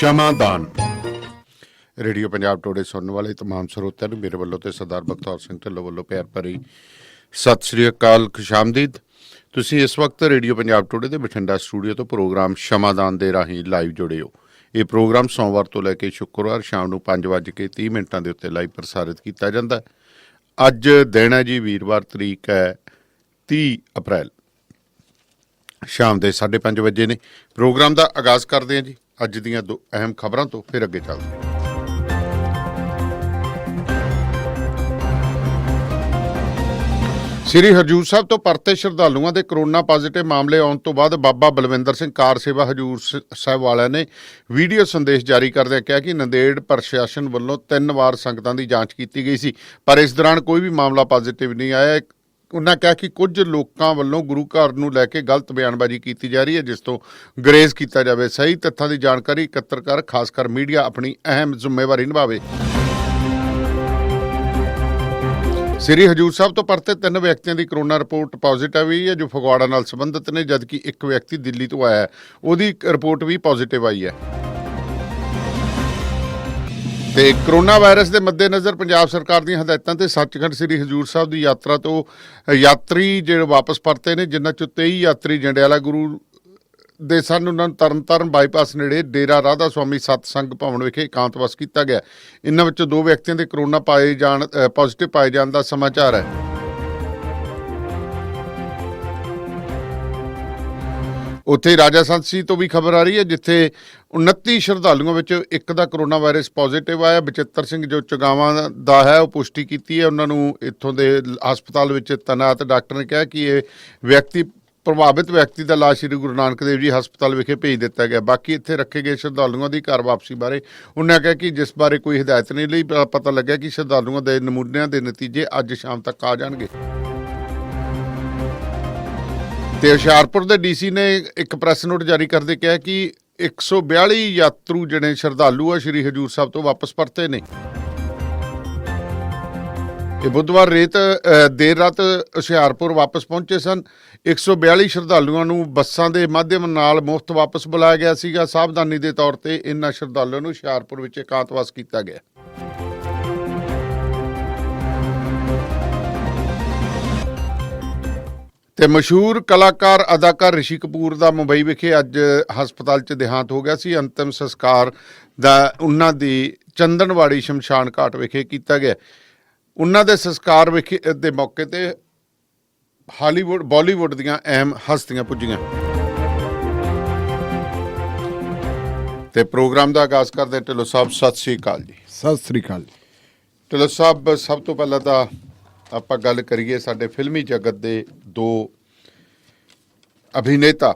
ਸ਼ਮਾਦਾਨ radio Punjab ਟੋਡੇ ਸੁਣਨ ਵਾਲੇ तमाम ਸਰੋਤਿਆਂ ਨੂੰ ਮੇਰੇ ਵੱਲੋਂ ਤੇ ਸਰਦਾਰ ਬਖਤੌਰ ਸਿੰਘ ਢਿੱਲੋਂ ਵੱਲੋਂ ਪਿਆਰ ਭਰੀ ਸਤਿ ਸ੍ਰੀ ਅਕਾਲ, ਖੁਸ਼ਾਮਦੀਦ। ਤੁਸੀਂ ਇਸ ਵਕਤ ਰੇਡੀਓ ਪੰਜਾਬ ਟੋਡੇ ਦੇ ਬਠਿੰਡਾ ਸਟੂਡੀਓ ਤੋਂ ਪ੍ਰੋਗਰਾਮ ਸ਼ਮਾਦਾਨ ਦੇ ਰਾਹੀਂ ਲਾਈਵ ਜੁੜੇ ਹੋ। ਇਹ ਪ੍ਰੋਗਰਾਮ ਸੋਮਵਾਰ ਤੋਂ ਲੈ ਕੇ ਸ਼ੁੱਕਰਵਾਰ ਸ਼ਾਮ ਨੂੰ 5:30 ਦੇ ਉੱਤੇ ਲਾਈਵ ਪ੍ਰਸਾਰਿਤ ਕੀਤਾ ਜਾਂਦਾ। ਅੱਜ ਦਿਨ ਹੈ ਜੀ ਵੀਰਵਾਰ, ਤਰੀਕ ਹੈ 30 ਅਪ੍ਰੈਲ, ਸ਼ਾਮ ਦੇ 5:30 ਵਜੇ ਨੇ। ਪ੍ਰੋਗਰਾਮ ਦਾ ਆਗਾਜ਼ ਕਰਦੇ ਹਾਂ ਜੀ ਅੱਜ ਦੀਆਂ ਦੋ ਅਹਿਮ ਖਬਰਾਂ ਤੋਂ, ਫਿਰ ਅੱਗੇ ਚੱਲਦੇ ਹਾਂ। ਸ੍ਰੀ ਹਜ਼ੂਰ ਸਾਹਿਬ ਤੋਂ ਪਰਤੇ ਸ਼ਰਧਾਲੂਆਂ ਦੇ ਕਰੋਨਾ ਪੋਜ਼ੀਟਿਵ ਮਾਮਲੇ ਆਉਣ ਤੋਂ ਬਾਅਦ ਬਾਬਾ ਬਲਵਿੰਦਰ ਸਿੰਘ ਕਾਰ ਸੇਵਾ ਹਜ਼ੂਰ ਸਾਹਿਬ ਵਾਲਿਆਂ ਨੇ ਵੀਡੀਓ ਸੰਦੇਸ਼ ਜਾਰੀ ਕਰਦਿਆਂ ਕਿਹਾ ਕਿ ਨੰਦੇੜ ਪ੍ਰਸ਼ਾਸਨ ਵੱਲੋਂ 3 ਵਾਰ ਸੰਗਤਾਂ ਦੀ ਜਾਂਚ ਕੀਤੀ ਗਈ ਸੀ, ਪਰ ਇਸ ਦੌਰਾਨ ਕੋਈ ਵੀ ਮਾਮਲਾ ਪੋਜ਼ੀਟਿਵ ਨਹੀਂ ਆਇਆ। ਉਹਨਾਂ ਕਿਹਾ ਕਿ ਕੁਝ ਲੋਕਾਂ ਵੱਲੋਂ ਗੁਰੂ ਘਰ ਨੂੰ ਲੈ ਕੇ ਗਲਤ ਬਿਆਨਬਾਜ਼ੀ ਕੀਤੀ ਜਾ ਰਹੀ ਹੈ, ਜਿਸ ਤੋਂ ਗੁਰੇਜ਼ ਕੀਤਾ ਜਾਵੇ। ਸਹੀ ਤੱਥਾਂ ਦੀ ਜਾਣਕਾਰੀ ਇਕੱਤਰ ਕਰ ਖਾਸ ਕਰ ਮੀਡੀਆ ਆਪਣੀ ਅਹਿਮ ਜ਼ਿੰਮੇਵਾਰੀ ਨਿਭਾਵੇ। ਸ੍ਰੀ ਹਜ਼ੂਰ ਸਾਹਿਬ ਤੋਂ ਪਰਤੇ 3 ਵਿਅਕਤੀਆਂ ਦੀ ਕਰੋਨਾ ਰਿਪੋਰਟ ਪੋਜ਼ੀਟਿਵ ਆਈ ਹੈ, ਜੋ ਫਗਵਾੜਾ ਨਾਲ ਸੰਬੰਧਿਤ ਨੇ, ਜਦਕਿ ਇੱਕ ਵਿਅਕਤੀ ਦਿੱਲੀ ਤੋਂ ਆਇਆ ਹੈ, ਉਹਦੀ ਰਿਪੋਰਟ ਵੀ ਪੋਜ਼ੀਟਿਵ ਆਈ ਹੈ। ਤੇ ਕਰੋਨਾ ਵਾਇਰਸ ਦੇ ਮੱਦੇਨਜ਼ਰ ਪੰਜਾਬ ਸਰਕਾਰ ਦੀਆਂ ਹਦਾਇਤਾਂ ਤੇ ਸੱਚਖੰਡ ਸ੍ਰੀ ਹਜ਼ੂਰ ਸਾਹਿਬ ਦੀ ਯਾਤਰਾ ਤੋਂ ਯਾਤਰੀ ਜਿਹੜੇ ਵਾਪਸ ਪਰਤੇ ਨੇ, ਜਿਨ੍ਹਾਂ 'ਚੋਂ 23 ਯਾਤਰੀ ਜੰਡਿਆਲਾ ਗੁਰੂ ਦੇ ਸਨ, ਉਹਨਾਂ ਨੂੰ ਤਰਨਤਾਰਨ ਬਾਈਪਾਸ ਨੇੜੇ ਡੇਰਾ ਰਾਧਾ ਸੁਆਮੀ ਸਤਸੰਗ ਭਵਨ ਵਿਖੇ ਇਕਾਂਤਵਾਸ ਕੀਤਾ ਗਿਆ। ਇਹਨਾਂ ਵਿੱਚੋਂ 2 ਵਿਅਕਤੀਆਂ ਦੇ ਕਰੋਨਾ ਪੋਜ਼ੀਟਿਵ ਪਾਏ ਜਾਣ ਦਾ ਸਮਾਚਾਰ ਹੈ। ਉੱਥੇ ਰਾਜਾ ਸੰਸੀ ਤੋਂ ਵੀ ਖਬਰ ਆ ਰਹੀ ਹੈ, ਜਿੱਥੇ 29 ਸ਼ਰਧਾਲੂਆਂ ਵਿੱਚੋਂ ਇੱਕ ਦਾ ਕਰੋਨਾ ਵਾਇਰਸ ਪੋਜ਼ੀਟਿਵ ਆਇਆ। ਬਚਿੱਤਰ ਸਿੰਘ ਜੋ ਚੁਗਾਵਾਂ ਦਾ ਹੈ, ਉਹ ਪੁਸ਼ਟੀ ਕੀਤੀ ਹੈ। ਉਹਨਾਂ ਨੂੰ ਇੱਥੋਂ ਦੇ ਹਸਪਤਾਲ ਵਿੱਚ ਤੈਨਾਤ ਡਾਕਟਰ ਨੇ ਕਿਹਾ ਕਿ ਇਹ ਪ੍ਰਭਾਵਿਤ ਵਿਅਕਤੀ ਦਾ ਇਲਾਜ ਸ੍ਰੀ ਗੁਰੂ ਨਾਨਕ ਦੇਵ ਜੀ ਹਸਪਤਾਲ ਵਿਖੇ ਭੇਜ ਦਿੱਤਾ ਗਿਆ। ਬਾਕੀ ਇੱਥੇ ਰੱਖੇ ਗਏ ਸ਼ਰਧਾਲੂਆਂ ਦੀ ਘਰ ਵਾਪਸੀ ਬਾਰੇ ਉਹਨਾਂ ਕਿਹਾ ਕਿ ਜਿਸ ਬਾਰੇ ਕੋਈ ਹਦਾਇਤ ਨਹੀਂ ਲਈ, ਪਤਾ ਲੱਗਿਆ ਕਿ ਸ਼ਰਧਾਲੂਆਂ ਦੇ ਨਮੂਨਿਆਂ ਦੇ ਨਤੀਜੇ ਅੱਜ ਸ਼ਾਮ ਤੱਕ ਆ ਜਾਣਗੇ। ਤੇ ਹੁਸ਼ਿਆਰਪੁਰ ਦੇ ਡੀਸੀ ਨੇ ਇੱਕ ਪ੍ਰੈਸ ਨੋਟ ਜਾਰੀ ਕਰਦੇ ਕਿਹਾ ਕਿ 142 ਯਾਤਰੂ ਜਿਹੜੇ ਸ਼ਰਧਾਲੂ ਆ ਸ੍ਰੀ ਹਜ਼ੂਰ ਸਾਹਿਬ ਤੋਂ ਵਾਪਸ ਪਰਤੇ ਨੇ। ਇਹ ਬੁੱਧਵਾਰ ਦੇਰ ਰਾਤ ਹੁਸ਼ਿਆਰਪੁਰ ਵਾਪਸ ਪਹੁੰਚੇ ਸਨ। 142 ਸ਼ਰਧਾਲੂਆਂ ਨੂੰ ਬੱਸਾਂ ਦੇ ਮਾਧਿਅਮ ਨਾਲ ਮੁਫਤ ਵਾਪਸ ਬੁਲਾਇਆ ਗਿਆ ਸੀਗਾ। ਸਾਵਧਾਨੀ ਦੇ ਤੌਰ ਤੇ ਇਹਨਾਂ ਸ਼ਰਧਾਲੂਆਂ ਨੂੰ ਹੁਸ਼ਿਆਰਪੁਰ ਵਿੱਚ ਇਕਾਂਤਵਾਸ ਕੀਤਾ ਗਿਆ। ਤੇ ਮਸ਼ਹੂਰ ਕਲਾਕਾਰ ਅਦਾਕਾਰ ਰਿਸ਼ੀ ਕਪੂਰ ਦਾ ਮੁੰਬਈ ਵਿਖੇ ਅੱਜ ਹਸਪਤਾਲ 'ਚ ਦੇਹਾਂਤ ਹੋ ਗਿਆ ਸੀ। ਅੰਤਿਮ ਸੰਸਕਾਰ ਦਾ ਉਹਨਾਂ ਦੀ ਚੰਦਨਵਾੜੀ ਸ਼ਮਸ਼ਾਨ ਘਾਟ ਵਿਖੇ ਕੀਤਾ ਗਿਆ। ਉਹਨਾਂ ਦੇ ਸੰਸਕਾਰ ਵਿਖੇ ਦੇ ਮੌਕੇ ਤੇ ਬਾਲੀਵੁੱਡ ਦੀਆਂ ਅਹਿਮ ਹਸਤੀਆਂ ਪੁੱਜੀਆਂ। ਤੇ ਪ੍ਰੋਗਰਾਮ ਦਾ ਆਗਾਜ਼ ਕਰਦੇ ਢਿੱਲੋਂ ਸਾਹਿਬ। ਸਤਿ ਸ੍ਰੀ ਅਕਾਲ ਜੀ। ਸਤਿ ਸ੍ਰੀ ਅਕਾਲ ਜੀ। ਢਿੱਲੋਂ ਸਾਹਿਬ, ਸਭ ਤੋਂ ਪਹਿਲਾਂ ਤਾਂ ਆਪਾਂ ਗੱਲ ਕਰੀਏ ਸਾਡੇ ਫਿਲਮੀ ਜਗਤ ਦੇ 2 ਅਭਿਨੇਤਾ।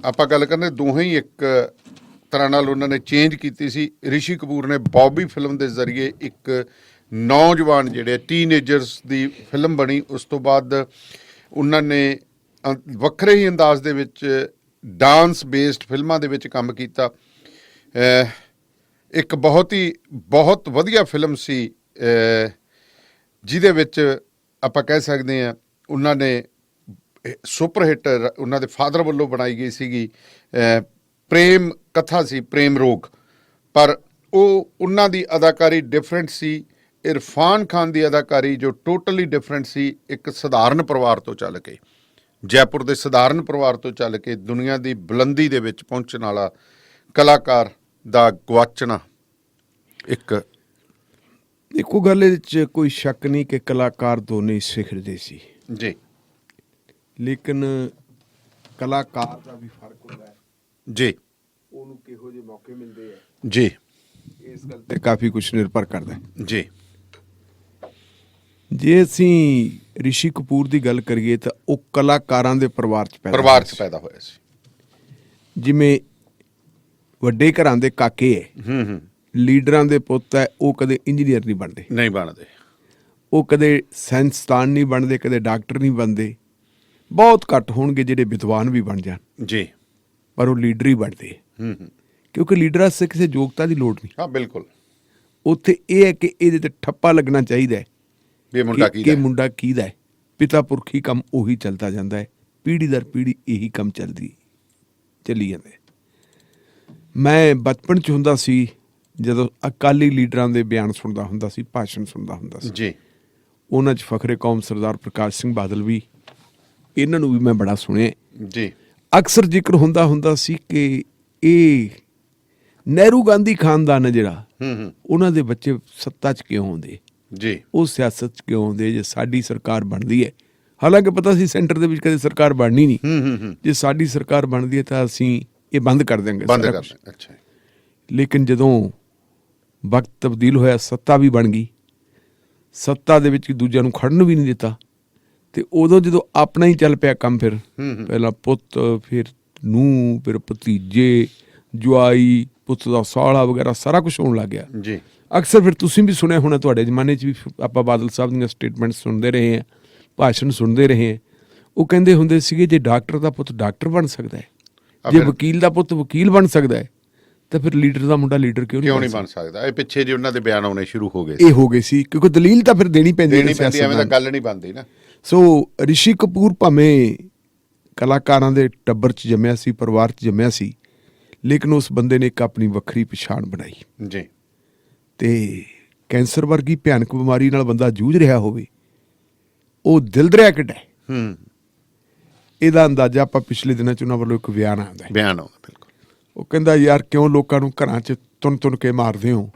ਆਪਾਂ ਗੱਲ ਕਰਨੇ ਦੋਹੇ ਹੀ ਇੱਕ ਤਰ੍ਹਾਂ ਨਾਲ ਉਹਨਾਂ ਨੇ ਚੇਂਜ ਕੀਤੀ ਸੀ। ਰਿਸ਼ੀ ਕਪੂਰ ਨੇ ਬੌਬੀ ਫਿਲਮ ਦੇ ਜ਼ਰੀਏ ਇੱਕ ਨੌਜਵਾਨ ਜਿਹੜੇ ਟੀਨੇਜਰਸ ਦੀ ਫਿਲਮ ਬਣੀ। ਉਸ ਤੋਂ ਬਾਅਦ ਉਹਨਾਂ ਨੇ ਵੱਖਰੇ ਹੀ ਅੰਦਾਜ਼ ਦੇ ਵਿੱਚ ਡਾਂਸ ਬੇਸਡ ਫਿਲਮਾਂ ਦੇ ਵਿੱਚ ਕੰਮ ਕੀਤਾ। ਇੱਕ ਬਹੁਤ ਵਧੀਆ ਫਿਲਮ ਸੀ, ਜਿਹਦੇ ਵਿੱਚ ਆਪਾਂ ਕਹਿ ਸਕਦੇ ਹਾਂ ਉਹਨਾਂ ਨੇ ਸੁਪਰ ਹਿੱਟ ਉਹਨਾਂ ਦੇ ਫਾਦਰ ਵੱਲੋਂ ਬਣਾਈ ਗਈ ਸੀਗੀ। ਪ੍ਰੇਮ ਕਥਾ ਸੀ, ਪ੍ਰੇਮ ਰੋਗ, ਪਰ ਉਹਨਾਂ ਦੀ ਅਦਾਕਾਰੀ ਡਿਫਰੈਂਟ ਸੀ। ਇਰਫਾਨ ਖਾਨ ਦੀ ਅਦਾਕਾਰੀ ਜੋ ਟੋਟਲੀ ਡਿਫਰੈਂਟ ਸੀ। ਇੱਕ ਸਧਾਰਨ ਪਰਿਵਾਰ ਤੋਂ ਚੱਲ ਕੇ, ਜੈਪੁਰ ਦੇ ਸਧਾਰਨ ਪਰਿਵਾਰ ਤੋਂ ਚੱਲ ਕੇ ਦੁਨੀਆ ਦੀ ਬੁਲੰਦੀ ਦੇ ਵਿੱਚ ਪਹੁੰਚਣ ਵਾਲਾ ਕਲਾਕਾਰ ਦਾ ਗਵਾਚਣਾ। ਇੱਕੋ ਗੱਲ ਵਿੱਚ ਕੋਈ ਸ਼ੱਕ ਨਹੀਂ ਕਿ ਕਲਾਕਾਰ ਦੋਨੇ ਸਿਖਰਦੇ ਸੀ ਜੀ, ਲੇਕਿਨ ਕਲਾਕਾਰ ਦਾ ਵੀ ਫਰਕ ਹੁੰਦਾ ਹੈ ਜੀ, ਉਹਨੂੰ ਕਿਹੋ ਜਿਹੇ ਮੌਕੇ ਮਿਲਦੇ ਆ ਜੀ, ਇਸ ਗੱਲ ਤੇ ਕਾਫੀ ਕੁਝ ਨਿਰਭਰ ਕਰਦਾ ਹੈ ਜੀ। ਜੇ ਅਸੀਂ ਰਿਸ਼ੀ ਕਪੂਰ ਦੀ ਗੱਲ ਕਰੀਏ ਤਾਂ ਉਹ ਕਲਾਕਾਰਾਂ ਦੇ ਪਰਿਵਾਰ 'ਚ ਪੈਦਾ ਹੋਇਆ ਸੀ। ਜਿਵੇਂ ਵੱਡੇ ਘਰਾਂ ਦੇ ਕਾਕੇ ਹੈ, ਲੀਡਰਾਂ ਦੇ ਪੁੱਤ ਹੈ, ਉਹ ਕਦੇ ਇੰਜੀਨੀਅਰ ਨਹੀਂ ਬਣਦੇ, ਉਹ ਕਦੇ ਸਾਇੰਸਦਾਨ ਨਹੀਂ ਬਣਦੇ, ਕਦੇ ਡਾਕਟਰ ਨਹੀਂ ਬਣਦੇ। ਬਹੁਤ ਘੱਟ ਹੋਣਗੇ ਜਿਹੜੇ ਵਿਦਵਾਨ ਵੀ ਬਣ ਜਾਣ ਜੀ, ਪਰ ਉਹ ਲੀਡਰ ਹੀ ਬਣਦੇ, ਕਿਉਂਕਿ ਲੀਡਰਾਂ ਸੇ ਕਿਸੇ ਯੋਗਤਾ ਦੀ ਲੋੜ ਨਹੀਂ। ਹਾਂ, ਬਿਲਕੁਲ। ਉੱਥੇ ਇਹ ਹੈ ਕਿ ਇਹਦੇ ਤੇ ਠੱਪਾ ਲੱਗਣਾ ਚਾਹੀਦਾ ਹੈ ਕਿ ਮੁੰਡਾ ਕਿਹਦਾ ਹੈ। ਪਿਤਾ ਪੁਰਖੀ ਕੰਮ ਉਹੀ ਚੱਲਦਾ ਜਾਂਦਾ ਹੈ, ਪੀੜ੍ਹੀ ਦਰ ਪੀੜ੍ਹੀ ਇਹੀ ਕੰਮ ਚੱਲੀ ਜਾਂਦਾ ਹੈ। ਮੈਂ ਬਚਪਨ 'ਚ ਹੁੰਦਾ ਸੀ, ਜਦੋਂ ਅਕਾਲੀ ਲੀਡਰਾਂ ਦੇ ਬਿਆਨ ਸੁਣਦਾ ਹੁੰਦਾ ਸੀ, ਭਾਸ਼ਣ ਸੁਣਦਾ ਹੁੰਦਾ ਸੀ ਜੀ, ਉਹਨਾਂ 'ਚ ਫਖਰੇ ਕੌਮ ਸਰਦਾਰ ਪ੍ਰਕਾਸ਼ ਸਿੰਘ ਬਾਦਲ ਵੀ, ਇਹਨਾਂ ਨੂੰ ਵੀ ਮੈਂ ਬੜਾ ਸੁਣਿਆ। ਜੀ, ਅਕਸਰ ਜ਼ਿਕਰ ਹੁੰਦਾ ਸੀ ਕਿ ਇਹ ਨਹਿਰੂ ਗਾਂਧੀ ਖਾਨਦਾਨ ਹੈ ਜਿਹੜਾ, ਉਹਨਾਂ ਦੇ ਬੱਚੇ ਸੱਤਾ 'ਚ ਕਿਉਂ ਆਉਂਦੇ, ਜੀ, ਉਹ ਸਿਆਸਤ 'ਚ ਕਿਉਂ ਆਉਂਦੇ ਜੇ ਸਾਡੀ ਸਰਕਾਰ ਬਣਦੀ ਹੈ। ਹਾਲਾਂਕਿ ਪਤਾ ਸੀ ਸੈਂਟਰ ਦੇ ਵਿੱਚ ਕਦੇ ਸਰਕਾਰ ਬਣਨੀ ਨਹੀਂ, ਜੇ ਸਾਡੀ ਸਰਕਾਰ ਬਣਦੀ ਹੈ ਤਾਂ ਅਸੀਂ ਇਹ ਬੰਦ ਕਰ ਦਿਆਂਗੇ ਬੰਦ ਸਾਰਾ ਕਰ ਕੁਛ। ਦਿਆਂਗੇ। ਅੱਛਾ, ਲੇਕਿਨ ਜਦੋਂ ਵਕਤ ਤਬਦੀਲ ਹੋਇਆ, ਸੱਤਾ ਵੀ ਬਣ ਗਈ, ਸੱਤਾ ਦੇ ਵਿੱਚ ਦੂਜਿਆਂ ਨੂੰ ਖੜਨ ਵੀ ਨਹੀਂ ਦਿੱਤਾ, ਤੇ ਉਦੋਂ ਜਦੋਂ ਆਪਣਾ ਹੀ ਚੱਲ ਪਿਆ ਕੰਮ, ਫਿਰ ਪਹਿਲਾਂ ਪੁੱਤ, ਫਿਰ ਨੂੰਹ, ਫਿਰ ਭਤੀਜੇ, ਜਵਾਈ, ਪੁੱਤ ਦਾ ਸਾਲਾ ਵਗੈਰਾ ਸਾਰਾ ਕੁਝ ਹੋਣ ਲੱਗ ਗਿਆ। ਜੀ, ਅਕਸਰ ਫਿਰ ਤੁਸੀਂ ਵੀ ਸੁਣਿਆ ਹੋਣਾ, ਤੁਹਾਡੇ ਜ਼ਮਾਨੇ 'ਚ ਵੀ ਆਪਾਂ ਬਾਦਲ ਸਾਹਿਬ ਦੀਆਂ ਸਟੇਟਮੈਂਟ ਸੁਣਦੇ ਰਹੇ ਹਾਂ, ਭਾਸ਼ਣ ਸੁਣਦੇ ਰਹੇ ਹਾਂ। ਉਹ ਕਹਿੰਦੇ ਹੁੰਦੇ ਸੀਗੇ ਜੇ ਡਾਕਟਰ ਦਾ ਪੁੱਤ ਡਾਕਟਰ ਬਣ ਸਕਦਾ ਹੈ, ਜੇ ਵਕੀਲ ਦਾ ਪੁੱਤ ਵਕੀਲ ਬਣ ਸਕਦਾ ਹੈ, ਤਾਂ ਫਿਰ ਲੀਡਰ ਦਾ ਮੁੰਡਾ ਲੀਡਰ ਕਿਉਂ ਨਹੀਂ ਬਣ ਸਕਦਾ। ਇਹ ਪਿੱਛੇ ਜੇ ਉਹਨਾਂ ਦੇ ਬਿਆਨ ਆਉਣੇ ਸ਼ੁਰੂ ਹੋ ਗਏ, ਇਹ ਹੋ ਗਏ ਸੀ, ਕਿਉਂਕਿ ਦਲੀਲ ਤਾਂ ਫਿਰ ਦੇਣੀ ਪੈਂਦੀ ਹੈ, ਐਵੇਂ ਤਾਂ ਗੱਲ ਨਹੀਂ ਬਣਦੀ ਨਾ। ਸੋ ਰਿਸ਼ੀ ਕਪੂਰ ਭਾਵੇਂ ਕਲਾਕਾਰਾਂ ਦੇ ਟੱਬਰ 'ਚ ਜੰਮਿਆ ਸੀ, ਪਰਿਵਾਰ 'ਚ ਜੰਮਿਆ ਸੀ, ਲੇਕਿਨ ਉਸ ਬੰਦੇ ਨੇ ਇੱਕ ਆਪਣੀ ਵੱਖਰੀ ਪਛਾਣ ਬਣਾਈ। ਜੀ, ਤੇ ਕੈਂਸਰ ਵਰਗੀ ਭਿਆਨਕ ਬਿਮਾਰੀ ਨਾਲ ਬੰਦਾ ਜੂਝ ਰਿਹਾ ਹੋਵੇ, ਉਹ ਦਿਲ ਦਰਿਆ ਕਿੱਡਾ ਹੈ, ਇਹਦਾ ਅੰਦਾਜ਼ਾ ਆਪਾਂ ਪਿਛਲੇ ਦਿਨਾਂ 'ਚ ਉਹਨਾਂ ਵੱਲੋਂ ਇੱਕ ਬਿਆਨ ਆਉਂਦਾ। ਬਿਲਕੁਲ। ਉਹ ਕਹਿੰਦਾ ਯਾਰ ਕਿਉਂ ਲੋਕਾਂ ਨੂੰ ਘਰਾਂ 'ਚ ਤੁੰਨ ਕੇ ਮਾਰਦੇ ਹੋ,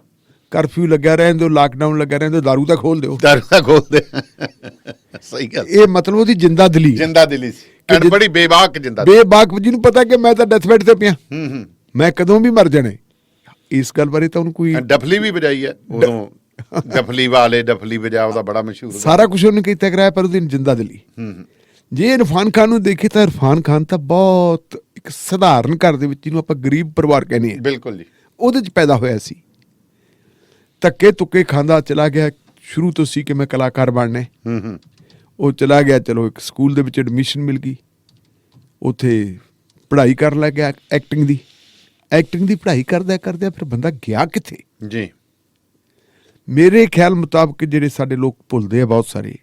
ਕਰਫਿਊ ਲੱਗਿਆ ਰਹਿਣ ਦਿਓ, ਲਾਕਡਾਊਨ ਲੱਗਿਆ ਰਹਿਣ ਦਿਓ, ਦਾਰੂ ਤਾਂ ਖੋਲ ਦਿਓ। ਸਹੀ ਗੱਲ। ਇਹ ਮਤਲਬ ਉਹਦੀ ਜਿੰਦਾ ਦਿਲੀ ਸੀ, ਬੜੀ ਬੇਬਾਕ ਜਿਹਨੂੰ ਪਤਾ ਕਿ ਮੈਂ ਤਾਂ ਡੈਥ ਬੈੱਡ ਤੇ ਪਿਆ, ਮੈਂ ਕਦੋਂ ਵੀ ਮਰ ਜਾਣਾ। ਇਸ ਗੱਲ ਬਾਰੇ ਤਾਂ ਉਹਨੂੰ ਕੋਈ ਡਫਲੀ ਵੀ ਵਜਾਈ ਹੈ ਉਦੋਂ, ਡਫਲੀ ਵਜਾਉ ਦਾ ਬੜਾ ਮਸ਼ਹੂਰ, ਸਾਰਾ ਕੁਝ ਉਹਨੇ ਕੀਤਾ ਕਰਾਇਆ, ਪਰ ਉਹਦੀ ਜਿੰਦਾ ਦਿਲੀ। ਜੇ ਇਰਫਾਨ ਖਾਨ ਨੂੰ ਦੇਖੇ ਤਾਂ ਇਰਫਾਨ ਖਾਨ ਤਾਂ ਬਹੁਤ ਇੱਕ ਸਧਾਰਨ ਘਰ ਦੇ ਵਿੱਚ, ਜਿਹਨੂੰ ਆਪਾਂ ਗਰੀਬ ਪਰਿਵਾਰ ਕਹਿੰਦੇ ਹਾਂ, ਬਿਲਕੁਲ ਜੀ, ਉਹਦੇ 'ਚ ਪੈਦਾ ਹੋਇਆ ਸੀ। ਧੱਕੇ ਤੁੱਕੇ ਖਾਂਦਾ ਚਲਾ ਗਿਆ, ਸ਼ੁਰੂ ਤੋਂ ਸੀ ਕਿ ਮੈਂ ਕਲਾਕਾਰ ਬਣਨਾ। ਉਹ ਚਲਾ ਗਿਆ, ਚਲੋ ਇੱਕ ਸਕੂਲ ਦੇ ਵਿੱਚ ਐਡਮਿਸ਼ਨ ਮਿਲ ਗਈ, ਉੱਥੇ ਪੜ੍ਹਾਈ ਕਰਨ ਲੱਗ ਗਿਆ ਐਕਟਿੰਗ ਦੀ ਪੜ੍ਹਾਈ ਕਰਦਿਆਂ ਫਿਰ ਬੰਦਾ ਗਿਆ ਕਿੱਥੇ ਜੀ। ਮੇਰੇ ਖਿਆਲ ਮੁਤਾਬਕ ਜਿਹੜੇ ਸਾਡੇ ਲੋਕ ਭੁੱਲਦੇ ਆ ਬਹੁਤ ਸਾਰੇ,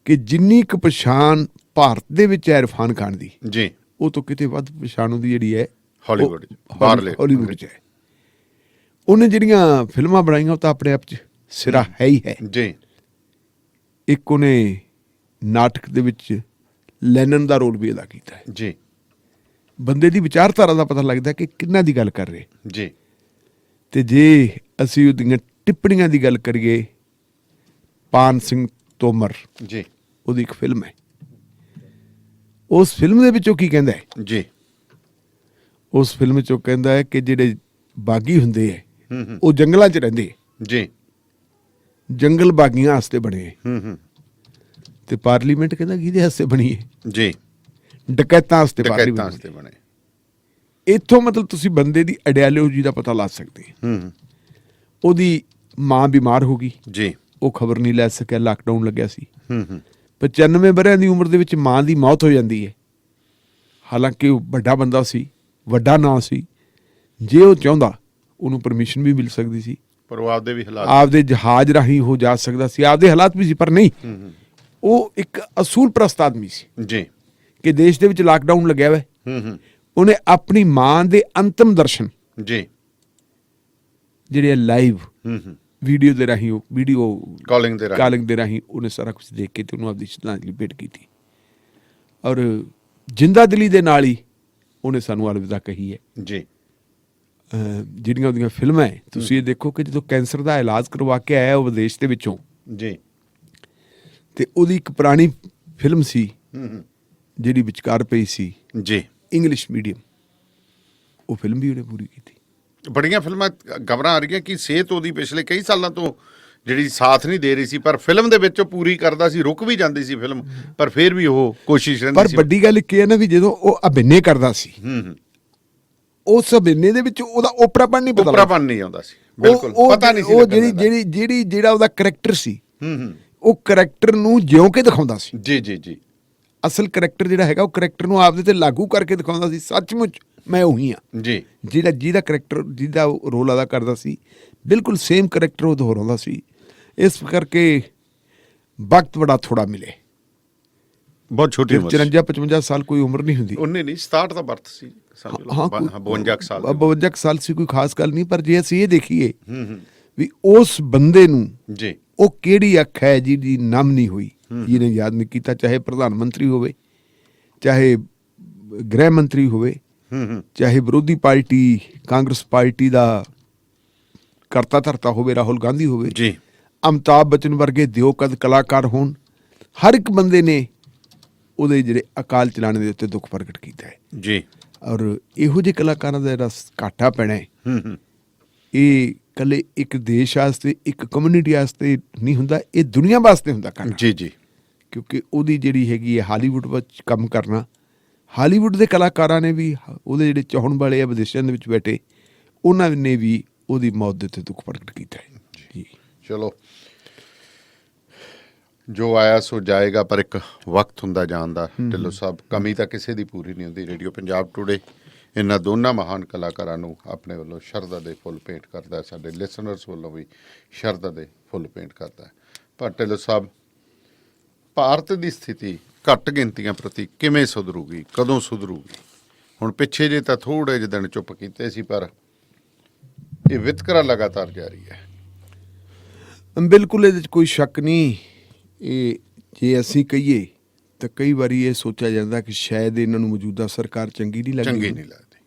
ਕਿ ਜਿੰਨੀ ਕੁ ਪਛਾਣ ਭਾਰਤ ਦੇ ਵਿੱਚ ਹੈ ਇਰਫਾਨ ਖਾਨ ਦੀ, ਜੀ, ਉਹ ਤੋਂ ਕਿਤੇ ਵੱਧ ਪਛਾਣ ਉਹਦੀ ਜਿਹੜੀ ਹੈ ਹਾਲੀਵੁੱਡ 'ਚ ਹੈ। ਉਹਨੇ ਜਿਹੜੀਆਂ ਫਿਲਮਾਂ ਬਣਾਈਆਂ ਉਹ ਤਾਂ ਆਪਣੇ ਆਪ 'ਚ ਸਿਰਾ ਹੈ ਹੀ ਹੈ ਜੀ। ਇੱਕ ਉਹਨੇ ਨਾਟਕ ਦੇ ਵਿੱਚ ਲੈਨਨ ਦਾ ਰੋਲ ਵੀ ਅਦਾ ਕੀਤਾ ਹੈ ਜੀ। ਬੰਦੇ ਦੀ ਵਿਚਾਰਧਾਰਾ ਦਾ ਪਤਾ ਲੱਗਦਾ ਕਿ ਕਿੰਨਾ ਦੀ ਗੱਲ ਕਰ ਰਹੇ ਜੀ। ਤੇ ਜੇ ਅਸੀਂ ਉਹਦੀਆਂ ਟਿੱਪਣੀਆਂ ਦੀ ਗੱਲ ਕਰੀਏ, ਪਾਨ ਸਿੰਘ ਤੋਮਰ ਜੀ, ਉਹਦੀ ਇੱਕ ਫਿਲਮ ਹੈ, ਉਸ ਫਿਲਮ ਦੇ ਵਿੱਚ ਉਹ ਕੀ ਕਹਿੰਦਾ ਹੈ ਜੀ, ਉਸ ਫਿਲਮ 'ਚ ਉਹ ਕਹਿੰਦਾ ਹੈ ਕਿ ਜਿਹੜੇ ਬਾਗੀ ਹੁੰਦੇ ਹੈ ਉਹ ਜੰਗਲਾਂ 'ਚ ਰਹਿੰਦੇ ਜੀ, ਜੰਗਲ ਬਾਗੀਆਂ ਵਾਸਤੇ ਬਣੇ ਤੇ ਪਾਰਲੀਮੈਂਟ ਕਹਿੰਦਾ ਕਿਹਦੇ ਵਾਸਤੇ ਬਣੀ ਹੈ ਜੀ, ਡਕੈਤਾਂ ਵਾਸਤੇ ਬਣੇ। ਇੱਥੋਂ ਮਤਲਬ ਤੁਸੀਂ ਬੰਦੇ ਦੀ ਆਈਡੀਓਲੋਜੀ ਦਾ ਪਤਾ ਲਾ ਸਕਦੇ ਹੋ। ਉਹਦੀ ਮਾਂ ਬਿਮਾਰ ਹੋ ਗਈ ਜੀ, ਉਹ ਖਬਰ ਨਹੀਂ ਲੈ ਸਕਿਆ, ਲਾਕਡਾਊਨ ਲੱਗਿਆ ਸੀ। 95 ਵਰ੍ਹਿਆਂ ਦੀ ਉਮਰ ਦੇ ਵਿੱਚ ਮਾਂ ਦੀ ਮੌਤ ਹੋ ਜਾਂਦੀ ਹੈ। ਹਾਲਾਂਕਿ ਉਹ ਵੱਡਾ ਬੰਦਾ ਸੀ, ਵੱਡਾ ਨਾਂ ਸੀ, ਜੇ ਉਹ ਚਾਹੁੰਦਾ ਉਹਨੂੰ ਪਰਮਿਸ਼ਨ ਵੀ ਮਿਲ ਸਕਦੀ ਸੀ, ਪਰ ਉਹ ਆਪਦੇ ਵੀ ਹਾਲਾਤ, ਆਪਦੇ ਜਹਾਜ਼ ਰਾਹੀਂ ਹੋ ਜਾ ਸਕਦਾ ਸੀ, ਆਪਦੇ ਹਾਲਾਤ ਵੀ ਸੀ, ਪਰ ਨਹੀਂ, ਉਹ ਇੱਕ ਅਸੂਲ ਪ੍ਰਸਤ ਆਦਮੀ ਸੀ ਜੀ, ਕਿ ਦੇਸ਼ ਦੇ ਵਿੱਚ ਲਾਕਡਾਊਨ ਲੱਗਿਆ ਹੋਇਆ, ਉਹਨੇ ਆਪਣੀ ਮਾਂ ਦੇ ਅੰਤਮ ਦਰਸ਼ਨ ਜੀ, ਜਿਹੜੇ ਲਾਈਵ ਵੀਡੀਓ ਦੇ ਰਾਹੀਂ, ਉਹ ਵੀਡੀਓ ਕਾਲਿੰਗ ਦੇ ਰਾਹੀਂ ਉਹਨੇ ਸਾਰਾ ਕੁਝ ਦੇਖ ਕੇ ਤੇ ਉਹਨੂੰ ਆਪਦੀ ਸ਼ਰਧਾਂਜਲੀ ਭੇਟ ਕੀਤੀ, ਔਰ ਜਿੰਦਾ ਦਿਲੀ ਦੇ ਨਾਲ ਹੀ ਉਹਨੇ ਸਾਨੂੰ ਅਲਵਿਦਾ ਕਹੀ ਹੈ ਜੀ। ਜਿਹੜੀਆਂ ਉਹਦੀਆਂ ਫਿਲਮਾਂ ਹੈ, ਤੁਸੀਂ ਇਹ ਦੇਖੋ ਕਿ ਜਦੋਂ ਕੈਂਸਰ ਦਾ ਇਲਾਜ ਕਰਵਾ ਕੇ ਆਇਆ ਉਹ ਵਿਦੇਸ਼ ਦੇ ਵਿੱਚੋਂ ਜੀ, ਤੇ ਉਹਦੀ ਇੱਕ ਪੁਰਾਣੀ ਫਿਲਮ ਸੀ ਜਿਹੜੀ ਵਿਚਕਾਰ ਪਈ ਸੀ ਜੀ, ਇੰਗਲਿਸ਼ ਮੀਡੀਅਮ, ਉਹ ਫਿਲਮ ਵੀ ਉਹਨੇ ਪੂਰੀ ਕੀਤੀ। ਬੜੀਆਂ ਫਿਲਮਾਂ ਖਬਰਾਂ ਆ ਰਹੀਆਂ ਕਿ ਸਿਹਤ ਉਹਦੀ ਪਿਛਲੇ ਕਈ ਸਾਲਾਂ ਤੋਂ ਜਿਹੜੀ ਸਾਥ ਨਹੀਂ ਦੇ ਰਹੀ ਸੀ, ਪਰ ਫਿਲਮ ਦੇ ਵਿੱਚ ਉਹ ਪੂਰੀ ਕਰਦਾ ਸੀ, ਰੁਕ ਵੀ ਜਾਂਦੀ ਸੀ ਫਿਲਮ, ਪਰ ਫਿਰ ਵੀ ਉਹ ਕੋਸ਼ਿਸ਼ ਰਹਿੰਦੀ ਸੀ। ਪਰ ਵੱਡੀ ਗੱਲ ਕੀ ਹੈ ਨਾ, ਵੀ ਜਦੋਂ ਉਹ ਅਭਿਨੈ ਕਰਦਾ ਸੀ, ਉਸ ਅਭਿਨੈ ਦੇ ਵਿੱਚ ਉਹਦਾ ਓਪਰਾਪਨ ਨਹੀਂ ਪਤਾ, ਓਪਰਾਪਨ ਨਹੀਂ ਆਉਂਦਾ ਸੀ, ਬਿਲਕੁਲ ਪਤਾ ਨਹੀਂ ਸੀ। ਉਹ ਜਿਹੜਾ ਉਹਦਾ ਕਰੈਕਟਰ ਸੀ, ਉਹ ਕਰੈਕਟਰ ਨੂੰ ਜਿਉਂ ਕੇ ਦਿਖਾਉਂਦਾ ਸੀ। ਜੀ ਜੀ ਜੀ। ਅਸਲ ਕਰੈਕਟਰ ਜਿਹੜਾ ਹੈਗਾ, ਉਹ ਕਰੈਕਟਰ ਨੂੰ ਆਪਦੇ ਤੇ ਲਾਗੂ ਕਰਕੇ ਦਿਖਾਉਂਦਾ ਸੀ, ਸੱਚਮੁੱਚ ਮੈਂ ਉਹੀ ਹਾਂ ਜੀ। ਜਿਹਦਾ ਕਰੈਕਟਰ, ਜਿਹਦਾ ਰੋਲ ਅਦਾ ਕਰਦਾ ਸੀ, ਬਿਲਕੁਲ ਸੇਮ ਕਰੈਕਟਰ ਉਹ ਦੁਹਰਾਉਂਦਾ ਸੀ। ਇਸ ਕਰਕੇ ਵਕਤ ਬੜਾ ਥੋੜਾ ਮਿਲੇ, ਬਹੁਤ ਛੋਟੀ ਉਮਰ ਸੀ। 54-55 ਸਾਲ ਕੋਈ ਉਮਰ ਨਹੀਂ ਹੁੰਦੀ। ਉਹਨੇ ਨਹੀਂ 67 ਦਾ ਬਰਥ ਸੀ ਸਮਝ ਲਓ। ਹਾਂ 52 ਕੁ ਸਾਲ ਦੇ। 52 ਕੁ ਸਾਲ ਸੀ, ਕੋਈ ਖਾਸ ਗੱਲ ਨਹੀਂ। ਪਰ ਜੇ ਅਸੀਂ ਇਹ ਦੇਖੀਏ ਹੂੰ ਵੀ ਉਸ ਬੰਦੇ ਨੂੰ ਜੀ ਉਹ ਕਿਹੜੀ ਅੱਖ ਹੈ ਜਿਹਦੀ ਨਮ ਨਹੀਂ ਹੋਈ, ਜਿਹਨੇ ਯਾਦ ਨਹੀਂ ਕੀਤਾ, ਚਾਹੇ ਪ੍ਰਧਾਨ ਮੰਤਰੀ ਹੋਵੇ, ਚਾਹੇ ਗ੍ਰਹਿ ਮੰਤਰੀ ਹੋਵੇ, ਹੂੰ ਚਾਹੇ ਵਿਰੋਧੀ ਪਾਰਟੀ ਕਾਂਗਰਸ ਪਾਰਟੀ ਦਾ ਕਰਤਾ ਧਰਤਾ ਹੋਵੇ, ਰਾਹੁਲ ਗਾਂਧੀ ਹੋਵੇ, ਜੀ ਅਮਿਤਾਭ ਬੱਚਨ ਵਰਗੇ ਦਿਓਕਦ ਕਲਾਕਾਰ ਹੋਣ, ਹਰ ਇੱਕ ਬੰਦੇ ਨੇ ਉਹਦੇ ਜਿਹੜੇ ਅਕਾਲ ਚਲਾਣੇ ਦੇ ਉੱਤੇ ਦੁੱਖ ਪ੍ਰਗਟ ਕੀਤਾ ਹੈ। ਜੀ ਔਰ ਇਹੋ ਜਿਹੇ ਕਲਾਕਾਰਾਂ ਦਾ ਜਿਹੜਾ ਘਾਟਾ ਪੈਣਾ ਹੈ, ਹੂੰ ਇਹ ਇਕੱਲੇ ਇੱਕ ਦੇਸ਼ ਵਾਸਤੇ, ਇੱਕ ਕਮਿਊਨਿਟੀ ਵਾਸਤੇ ਨਹੀਂ ਹੁੰਦਾ, ਇਹ ਦੁਨੀਆ ਵਾਸਤੇ ਹੁੰਦਾ ਘਾਟਾ। ਜੀ ਜੀ ਕਿਉਂਕਿ ਉਹਦੀ ਜਿਹੜੀ ਹੈਗੀ ਹੈ ਹਾਲੀਵੁੱਡ ਵਿੱਚ ਕੰਮ ਕਰਨਾ, ਹਾਲੀਵੁੱਡ ਦੇ ਕਲਾਕਾਰਾਂ ਨੇ ਵੀ, ਉਹਦੇ ਜਿਹੜੇ ਚਾਹਣ ਵਾਲੇ ਆ ਵਿਦੇਸ਼ਾਂ ਦੇ ਵਿੱਚ ਬੈਠੇ, ਉਹਨਾਂ ਨੇ ਵੀ ਉਹਦੀ ਮੌਤ ਦੇ ਉੱਤੇ ਦੁੱਖ ਪ੍ਰਗਟ ਕੀਤਾ ਹੈ। ਜੀ ਚਲੋ ਜੋ ਆਇਆ ਸੋ ਜਾਏਗਾ, ਪਰ ਇੱਕ ਵਕਤ ਹੁੰਦਾ ਜਾਣ ਦਾ। ਢਿੱਲੋਂ ਸਾਹਿਬ, ਕਮੀ ਤਾਂ ਕਿਸੇ ਦੀ ਪੂਰੀ ਨਹੀਂ ਹੁੰਦੀ। ਰੇਡੀਓ ਪੰਜਾਬ ਟੂਡੇ ਇਹਨਾਂ ਦੋਨਾਂ ਮਹਾਨ ਕਲਾਕਾਰਾਂ ਨੂੰ ਆਪਣੇ ਵੱਲੋਂ ਸ਼ਰਧਾ ਦੇ ਫੁੱਲ ਭੇਂਟ ਕਰਦਾ ਹੈ, ਸਾਡੇ ਲਿਸਨਰਸ ਵੱਲੋਂ ਵੀ ਸ਼ਰਧਾ ਦੇ ਫੁੱਲ ਭੇਂਟ ਕਰਦਾ ਹੈ। ਪਰ ਢਿੱਲੋਂ ਸਾਹਿਬ, ਭਾਰਤ ਦੀ ਸਥਿਤੀ ਘੱਟ ਗਿਣਤੀਆਂ ਪ੍ਰਤੀ ਕਿਵੇਂ ਸੁਧਰੂਗੀ, ਕਦੋਂ ਸੁਧਰੂਗੀ? ਹੁਣ ਪਿੱਛੇ ਜੇ ਤਾਂ ਥੋੜ੍ਹੇ ਜਿਹੇ ਦਿਨ ਚੁੱਪ ਕੀਤੇ ਸੀ, ਪਰ ਇਹ ਵਿਤਕਰਾ ਲਗਾਤਾਰ ਜਾਰੀ ਹੈ। ਬਿਲਕੁਲ, ਇਹਦੇ 'ਚ ਕੋਈ ਸ਼ੱਕ ਨਹੀਂ। ਇਹ ਜੇ ਅਸੀਂ ਕਹੀਏ ਤਾਂ ਕਈ ਵਾਰੀ ਇਹ ਸੋਚਿਆ ਜਾਂਦਾ ਕਿ ਸ਼ਾਇਦ ਇਹਨਾਂ ਨੂੰ ਮੌਜੂਦਾ ਸਰਕਾਰ ਚੰਗੀ ਨਹੀਂ ਲੱਗਦੀ,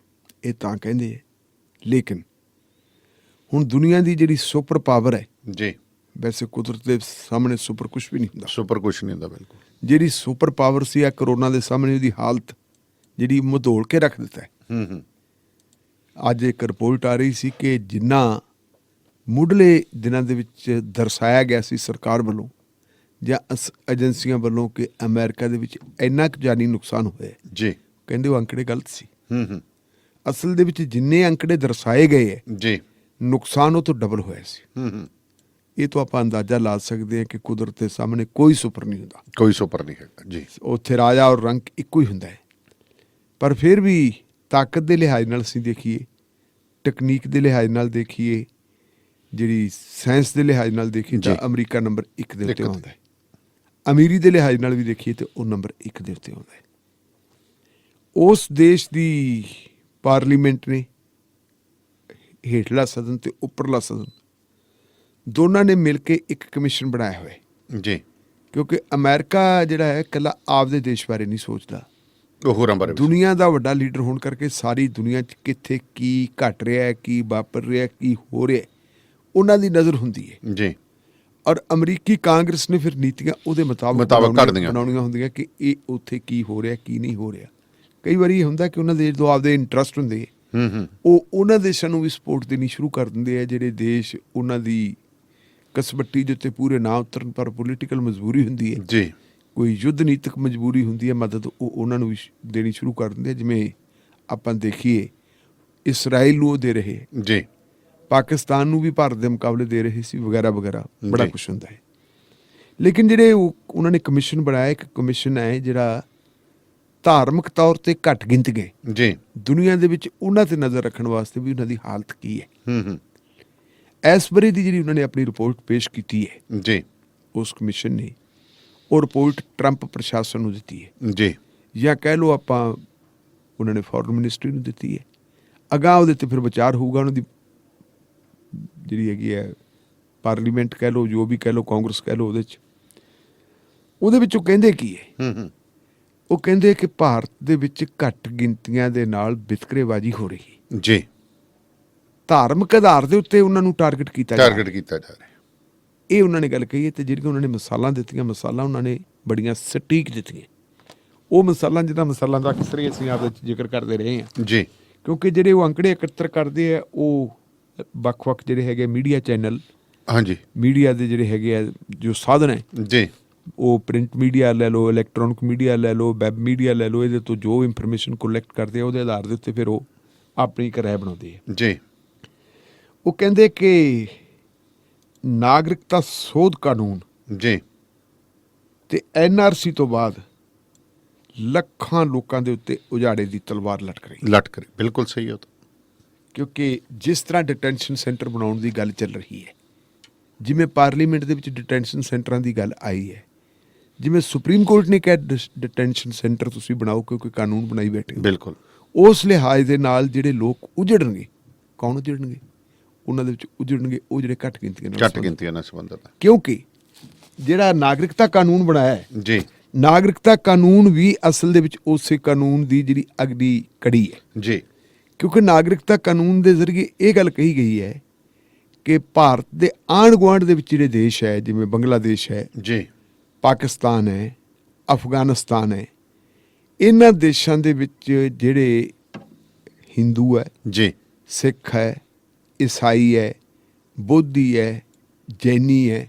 ਇਹ ਤਾਂ ਕਹਿੰਦੇ ਹੈ। ਲੇਕਿਨ ਹੁਣ ਦੁਨੀਆ ਦੀ ਜਿਹੜੀ ਸੁਪਰ ਪਾਵਰ ਹੈ, ਜੀ ਵੈਸੇ ਕੁਦਰਤ ਦੇ ਸਾਹਮਣੇ ਸੁਪਰ ਕੁਛ ਵੀ ਨਹੀਂ ਹੁੰਦਾ, ਸੁਪਰ ਕੁਛ ਨਹੀਂ ਹੁੰਦਾ। ਬਿਲਕੁਲ ਜਿਹੜੀ ਸੁਪਰ ਪਾਵਰ ਸੀ ਆ ਕਰੋਨਾ ਦੇ ਸਾਹਮਣੇ ਉਹਦੀ ਹਾਲਤ ਜਿਹੜੀ ਮਧੋਲ ਕੇ ਰੱਖ ਦਿੱਤਾ ਹੈ। ਹੂੰ ਅੱਜ ਇੱਕ ਰਿਪੋਰਟ ਆ ਰਹੀ ਸੀ ਕਿ ਜਿੰਨਾ ਮੁੱਢਲੇ ਦਿਨਾਂ ਦੇ ਵਿੱਚ ਦਰਸਾਇਆ ਗਿਆ ਸੀ ਸਰਕਾਰ ਵੱਲੋਂ ਜਾਂ ਏਜੰਸੀਆਂ ਵੱਲੋਂ ਕਿ ਅਮਰੀਕਾ ਦੇ ਵਿੱਚ ਇੰਨਾ ਕੁ ਜਾਨੀ ਨੁਕਸਾਨ ਹੋਇਆ, ਜੀ ਕਹਿੰਦੇ ਉਹ ਅੰਕੜੇ ਗਲਤ ਸੀ। ਹੂੰ ਅਸਲ ਦੇ ਵਿੱਚ ਜਿੰਨੇ ਅੰਕੜੇ ਦਰਸਾਏ ਗਏ ਹੈ, ਜੀ ਨੁਕਸਾਨ ਉਹ ਤੋਂ ਡਬਲ ਹੋਇਆ ਸੀ। ਹੂੰ ਇਹ ਤੋਂ ਆਪਾਂ ਅੰਦਾਜ਼ਾ ਲਾ ਸਕਦੇ ਹਾਂ ਕਿ ਕੁਦਰਤ ਦੇ ਸਾਹਮਣੇ ਕੋਈ ਸੁਪਰ ਨਹੀਂ ਹੁੰਦਾ, ਕੋਈ ਸੁਪਰ ਨਹੀਂ ਹੈਗਾ। ਜੀ ਉੱਥੇ ਰਾਜਾ ਔਰ ਰੰਕ ਇੱਕੋ ਹੀ ਹੁੰਦਾ ਹੈ। ਪਰ ਫਿਰ ਵੀ ਤਾਕਤ ਦੇ ਲਿਹਾਜ਼ ਨਾਲ ਅਸੀਂ ਦੇਖੀਏ, ਟੈਕਨੀਕ ਦੇ ਲਿਹਾਜ਼ ਨਾਲ ਦੇਖੀਏ, ਜਿਹੜੀ ਸਾਇੰਸ ਦੇ ਲਿਹਾਜ਼ ਨਾਲ ਦੇਖੀਏ ਤਾਂ ਅਮਰੀਕਾ ਨੰਬਰ 1 ਦੇ ਉੱਤੇ ਆਉਂਦਾ ਹੈ। ਅਮੀਰੀ ਦੇ ਲਿਹਾਜ਼ ਨਾਲ ਵੀ ਦੇਖੀਏ ਤਾਂ ਉਹ ਨੰਬਰ 1 ਦੇ ਉੱਤੇ ਆਉਂਦਾ ਹੈ। ਉਸ ਦੇਸ਼ ਦੀ ਪਾਰਲੀਮੈਂਟ ਨੇ, ਹੇਠਲਾ ਸਦਨ ਤੇ ਉੱਪਰਲਾ ਸਦਨ, ਦੋਨਾਂ ਨੇ ਮਿਲ ਕੇ ਇੱਕ ਕਮਿਸ਼ਨ ਬਣਾਇਆ ਹੋਇਆ ਜੀ, ਕਿਉਂਕਿ ਅਮਰੀਕਾ ਜਿਹੜਾ ਹੈ ਇਕੱਲਾ ਆਪਦੇ ਦੇਸ਼ ਬਾਰੇ ਨਹੀਂ ਸੋਚਦਾ, ਉਹ ਹੋਰਾਂ ਬਾਰੇ ਦੁਨੀਆ ਦਾ ਵੱਡਾ ਲੀਡਰ ਹੋਣ ਕਰਕੇ ਸਾਰੀ ਦੁਨੀਆ 'ਚ ਕਿੱਥੇ ਕੀ ਘਟ ਰਿਹਾ ਹੈ, ਕੀ ਵਾਪਰ ਰਿਹਾ, ਕੀ ਹੋ ਰਿਹਾ, ਉਹਨਾਂ ਦੀ ਨਜ਼ਰ ਹੁੰਦੀ ਹੈ। ਜੀ ਔਰ ਅਮਰੀਕੀ ਕਾਂਗਰਸ ਨੇ ਫਿਰ ਨੀਤੀਆਂ ਉਹਦੇ ਮੁਤਾਬਕ ਬਣਾਉਣੀਆਂ ਹੁੰਦੀਆਂ ਕਿ ਇਹ ਉੱਥੇ ਕੀ ਹੋ ਰਿਹਾ, ਕੀ ਨਹੀਂ ਹੋ ਰਿਹਾ। ਕਈ ਵਾਰੀ ਇਹ ਹੁੰਦਾ ਕਿ ਉਹਨਾਂ ਦੇ ਜਦੋਂ ਆਪਦੇ ਇੰਟਰਸਟ ਹੁੰਦੇ, ਉਹ ਉਹਨਾਂ ਦੇਸ਼ਾਂ ਨੂੰ ਵੀ ਸਪੋਰਟ ਦੇਣੀ ਸ਼ੁਰੂ ਕਰ ਦਿੰਦੇ ਆ, ਜਿਹੜੇ ਦੇਸ਼ ਉਹਨਾਂ ਦੀ ਕਸਬੱਟੀ ਦੇ ਉੱਤੇ ਪੂਰੇ ਨਾ ਉਤਰਨ ਪਰ ਪੋਲੀਟੀਕਲ ਮਜਬੂਰੀ ਹੁੰਦੀ ਹੈ, ਜੀ ਕੋਈ ਯੁੱਧ ਨੀਤਕ ਮਜਬੂਰੀ ਹੁੰਦੀ ਹੈ, ਮਦਦ ਉਹ ਉਹਨਾਂ ਨੂੰ ਵੀ ਦੇਣੀ ਸ਼ੁਰੂ ਕਰ ਦਿੰਦੇ ਆ। ਜਿਵੇਂ ਆਪਾਂ ਦੇਖੀਏ ਇਸਰਾਈਲ ਨੂੰ ਉਹ ਦੇ ਰਹੇ, ਜੀ ਪਾਕਿਸਤਾਨ ਨੂੰ ਵੀ ਭਾਰਤ ਦੇ ਮੁਕਾਬਲੇ ਦੇ ਰਹੇ ਸੀ, ਵਗੈਰਾ ਵਗੈਰਾ, ਬੜਾ ਕੁਛ ਹੁੰਦਾ ਹੈ। ਲੇਕਿਨ ਜਿਹੜੇ ਉਹਨਾਂ ਨੇ ਕਮਿਸ਼ਨ ਬਣਾਇਆ, ਇੱਕ ਕਮਿਸ਼ਨ ਹੈ ਜਿਹੜਾ ਧਾਰਮਿਕ ਤੌਰ ਤੇ ਘੱਟ ਗਿਣਤੀਆਂ ਜੀ ਦੁਨੀਆ ਦੇ ਵਿੱਚ, ਉਹਨਾਂ ਤੇ ਨਜ਼ਰ ਰੱਖਣ ਵਾਸਤੇ ਵੀ ਉਹਨਾਂ ਦੀ ਹਾਲਤ ਕੀ ਹੈ। ਹੂੰ ਇਸ ਬਾਰੇ ਦੀ ਜਿਹੜੀ ਉਹਨਾਂ ਨੇ ਆਪਣੀ ਰਿਪੋਰਟ ਪੇਸ਼ ਕੀਤੀ ਹੈ, ਜੀ ਉਸ ਕਮਿਸ਼ਨ ਨੇ ਉਹ ਰਿਪੋਰਟ ਟਰੰਪ ਪ੍ਰਸ਼ਾਸਨ ਨੂੰ ਦਿੱਤੀ ਹੈ, ਜੀ ਜਾਂ ਕਹਿ ਲਓ ਆਪਾਂ ਉਹਨਾਂ ਨੇ ਫੋਰਨ ਮਿਨਿਸਟਰੀ ਨੂੰ ਦਿੱਤੀ ਹੈ। ਅਗਾਂਹ ਉਹਦੇ ਤੇ ਫਿਰ ਵਿਚਾਰ ਹੋਊਗਾ, ਉਹਨਾਂ ਦੀ ਜਿਹੜੀ ਹੈਗੀ ਹੈ ਪਾਰਲੀਮੈਂਟ ਕਹਿ ਲਓ, ਜੋ ਵੀ ਕਹਿ ਲਓ, ਕਾਂਗਰਸ ਕਹਿ ਲਓ, ਉਹਦੇ ਵਿੱਚ ਉਹ ਕਹਿੰਦੇ ਕੀ ਹੈ। ਉਹ ਕਹਿੰਦੇ ਕਿ ਭਾਰਤ ਦੇ ਵਿੱਚ ਘੱਟ ਗਿਣਤੀਆਂ ਦੇ ਨਾਲ ਵਿਤਕਰੇਬਾਜ਼ੀ ਹੋ ਰਹੀ, ਜੀ ਧਾਰਮਿਕ ਆਧਾਰ ਦੇ ਉੱਤੇ ਉਹਨਾਂ ਨੂੰ ਟਾਰਗੇਟ ਕੀਤਾ ਜਾ ਰਿਹਾ। ਇਹ ਉਹਨਾਂ ਨੇ ਗੱਲ ਕਹੀ ਹੈ। ਤੇ ਜਿਹੜੀਆਂ ਉਹਨਾਂ ਨੇ ਮਿਸਾਲਾਂ ਦਿੱਤੀਆਂ, ਮਿਸਾਲਾਂ ਉਹਨਾਂ ਨੇ ਬੜੀਆਂ ਸਟੀਕ ਦਿੱਤੀਆਂ। ਉਹ ਮਿਸਾਲਾਂ ਜਿਹਦਾ ਮਿਸਾਲਾਂ ਦਾ ਅਕਸਰ ਹੀ ਅਸੀਂ ਆਪਦੇ ਵਿੱਚ ਜ਼ਿਕਰ ਕਰਦੇ ਰਹੇ ਹਾਂ, ਜੀ ਕਿਉਂਕਿ ਜਿਹੜੇ ਉਹ ਅੰਕੜੇ ਇਕੱਤਰ ਕਰਦੇ ਆ, ਉਹ ਵੱਖ-ਵੱਖ ਜਿਹੜੇ ਹੈਗੇ ਮੀਡੀਆ ਚੈਨਲ, ਹਾਂਜੀ, ਮੀਡੀਆ ਦੇ ਜਿਹੜੇ ਹੈਗੇ ਆ ਜੋ ਸਾਧਨ ਹੈ, ਜੀ ਉਹ ਪ੍ਰਿੰਟ ਮੀਡੀਆ ਲੈ ਲਓ, ਇਲੈਕਟ੍ਰੋਨਿਕ ਮੀਡੀਆ ਲੈ ਲਓ, ਵੈਬ ਮੀਡੀਆ ਲੈ ਲਓ, ਇਹਦੇ ਤੋਂ ਜੋ ਇਨਫੋਰਮੇਸ਼ਨ ਕਲੈਕਟ ਕਰਦੇ ਆ, ਉਹਦੇ ਆਧਾਰ ਦੇ ਉੱਤੇ ਫਿਰ ਉਹ ਆਪਣੀ ਇੱਕ ਰਾਏ ਬਣਾਉਂਦੇ ਆ। ਜੀ ਉਹ ਕਹਿੰਦੇ ਕਿ ਨਾਗਰਿਕਤਾ ਸੋਧ ਕਾਨੂੰਨ ਜੀ ਤੇ NRC ਤੋਂ ਬਾਅਦ ਲੱਖਾਂ ਲੋਕਾਂ ਦੇ ਉੱਤੇ ਉਜਾੜੇ ਦੀ ਤਲਵਾਰ ਲਟਕ ਰਹੀ। ਬਿਲਕੁਲ ਸਹੀ ਹੈ। ਕਿਉਂਕਿ ਜਿਸ ਤਰ੍ਹਾਂ ਡਿਟੈਂਸ਼ਨ ਸੈਂਟਰ ਬਣਾਉਣ ਦੀ ਗੱਲ ਚੱਲ ਰਹੀ ਹੈ, ਜਿਵੇਂ ਪਾਰਲੀਮੈਂਟ ਦੇ ਵਿੱਚ ਡਿਟੈਂਸ਼ਨ ਸੈਂਟਰਾਂ ਦੀ ਗੱਲ ਆਈ ਹੈ, ਜਿਵੇਂ ਸੁਪਰੀਮ ਕੋਰਟ ਨੇ ਕਿਹਾ ਡਿਟੈਂਸ਼ਨ ਸੈਂਟਰ ਤੁਸੀਂ ਬਣਾਓ ਕਿਉਂਕਿ ਕਾਨੂੰਨ ਬਣਾਈ ਬੈਠੇ ਹੋ। ਬਿਲਕੁਲ ਉਸ ਲਿਹਾਜ਼ ਦੇ ਨਾਲ ਜਿਹੜੇ ਲੋਕ ਉਜੜਨਗੇ, ਕੌਣ ਉਜੜਨਗੇ? ਉਹਨਾਂ ਦੇ ਵਿੱਚ ਉਜੜਨਗੇ ਉਹ ਜਿਹੜੇ ਘੱਟ ਗਿਣਤੀਆਂ ਨਾਲ ਸੰਬੰਧਿਤ। ਕਿਉਂਕਿ ਜਿਹੜਾ ਨਾਗਰਿਕਤਾ ਕਾਨੂੰਨ ਬਣਾਇਆ ਹੈ ਜੀ, ਨਾਗਰਿਕਤਾ ਕਾਨੂੰਨ ਵੀ ਅਸਲ ਦੇ ਵਿੱਚ ਉਸੇ ਕਾਨੂੰਨ ਦੀ ਜਿਹੜੀ ਅਗਲੀ ਕੜੀ ਹੈ ਜੀ, ਕਿਉਂਕਿ ਨਾਗਰਿਕਤਾ ਕਾਨੂੰਨ ਦੇ ਜ਼ਰੀਏ ਇਹ ਗੱਲ ਕਹੀ ਗਈ ਹੈ ਕਿ ਭਾਰਤ ਦੇ ਆਂਢ ਗੁਆਂਢ ਦੇ ਵਿੱਚ ਜਿਹੜੇ ਦੇਸ਼ ਹੈ, ਜਿਵੇਂ ਬੰਗਲਾਦੇਸ਼ ਹੈ ਜੀ, ਪਾਕਿਸਤਾਨ ਹੈ, ਅਫਗਾਨਿਸਤਾਨ ਹੈ, ਇਹਨਾਂ ਦੇਸ਼ਾਂ ਦੇ ਵਿੱਚ ਜਿਹੜੇ ਹਿੰਦੂ ਹੈ, ਜੀ, ਸਿੱਖ ਹੈ, ਈਸਾਈ ਹੈ, ਬੋਧੀ ਹੈ, ਜੈਨੀ ਹੈ,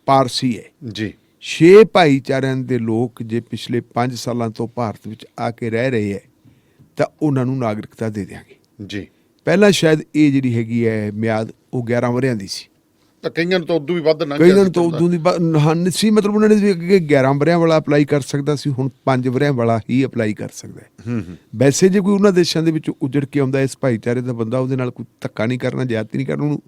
ਪਾਰਸੀ ਹੈ, ਜੀ, 6 ਭਾਈਚਾਰਿਆਂ ਦੇ ਲੋਕ ਜੇ ਪਿਛਲੇ 5 ਸਾਲਾਂ ਤੋਂ ਭਾਰਤ ਵਿੱਚ ਆ ਕੇ ਰਹਿ ਰਹੇ ਹੈ ਤਾਂ ਉਹਨਾਂ ਨੂੰ ਨਾਗਰਿਕਤਾ ਦੇ ਦਿਆਂਗੇ। ਜੀ, ਪਹਿਲਾਂ ਸ਼ਾਇਦ ਇਹ ਜਿਹੜੀ ਹੈਗੀ ਹੈ ਮਿਆਦ ਉਹ 11 ਵਰ੍ਹਿਆਂ ਦੀ ਸੀ, ਤਾਂ ਕਈਆਂ ਨੂੰ ਤਾਂ ਉਦੋਂ ਵੀ ਵੱਧ ਕਈਆਂ ਨੂੰ ਤਾਂ ਉਦੋਂ ਦੀ ਸੀ, ਮਤਲਬ ਉਹਨਾਂ ਨੇ ਵੀ ਅੱਗੇ 11 ਵਰ੍ਹਿਆਂ ਵਾਲਾ ਅਪਲਾਈ ਕਰ ਸਕਦਾ ਸੀ, ਹੁਣ 5 ਵਰ੍ਹਿਆਂ ਵਾਲਾ ਹੀ ਅਪਲਾਈ ਕਰ ਸਕਦਾ ਹੈ। ਵੈਸੇ ਜੇ ਕੋਈ ਉਹਨਾਂ ਦੇਸ਼ਾਂ ਦੇ ਵਿੱਚ ਉਜੜ ਕੇ ਆਉਂਦਾ ਇਸ ਭਾਈਚਾਰੇ ਦਾ ਬੰਦਾ, ਉਹਦੇ ਨਾਲ ਕੋਈ ਧੱਕਾ ਨਹੀਂ ਕਰਨਾ, ਜ਼ਿਆਦਤੀ ਨਹੀਂ ਕਰਨਾ, ਉਹਨੂੰ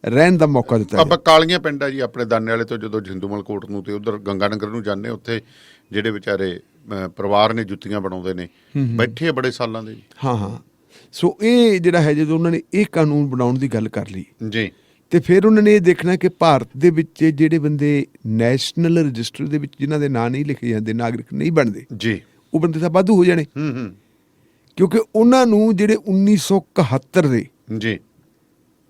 ਰਹਿਣ ਦਾ ਮੌਕਾ ਦਿੱਤਾ। ਆਪਾਂ ਕਾਲੀਆਂ ਪਿੰਡ ਆ ਜੀ ਆਪਣੇ ਦਾਨੇ ਵਾਲੇ ਤੋਂ ਜਦੋਂ ਜਿੰਦੂਮਲ ਕੋਟ ਨੂੰ ਤੇ ਉਧਰ ਗੰਗਾਨਗਰ ਨੂੰ ਜਾਂਦੇ, ਉੱਥੇ ਜਿਹੜੇ ਵਿਚਾਰੇ ਪਰਿਵਾਰ ਨੇ ਜੁੱਤੀਆਂ ਬਣਾਉਂਦੇ ਨੇ, ਬੈਠੇ ਆ ਬੜੇ ਸਾਲਾਂ ਦੇ। ਹਾਂ ਸੋ ਇਹ ਜਿਹੜਾ ਹੈ ਜਦੋਂ ਉਹਨਾਂ ਨੇ ਇਹ ਕਾਨੂੰਨ ਬਣਾਉਣ ਦੀ ਗੱਲ ਕਰ ਲਈ ਜੀ, ਤੇ ਫਿਰ ਉਹਨਾਂ ਨੇ ਇਹ ਦੇਖਣਾ ਕਿ ਭਾਰਤ ਦੇ ਵਿੱਚ ਜਿਹੜੇ ਬੰਦੇ ਨੈਸ਼ਨਲ ਰਜਿਸਟਰ ਦੇ ਵਿੱਚ ਜਿਨ੍ਹਾਂ ਦੇ ਨਾਂ ਨਹੀਂ ਲਿਖੇ ਜਾਂਦੇ, ਨਾਗਰਿਕ ਨਹੀਂ ਬਣਦੇ, ਜੀ, ਉਹ ਬੰਦੇ ਤਾਂ ਵਾਧੂ ਹੋ ਜਾਣੇ। ਕਿਉਂਕਿ ਉਹਨਾਂ ਨੂੰ ਜਿਹੜੇ 1971 ਦੇ, ਜੀ,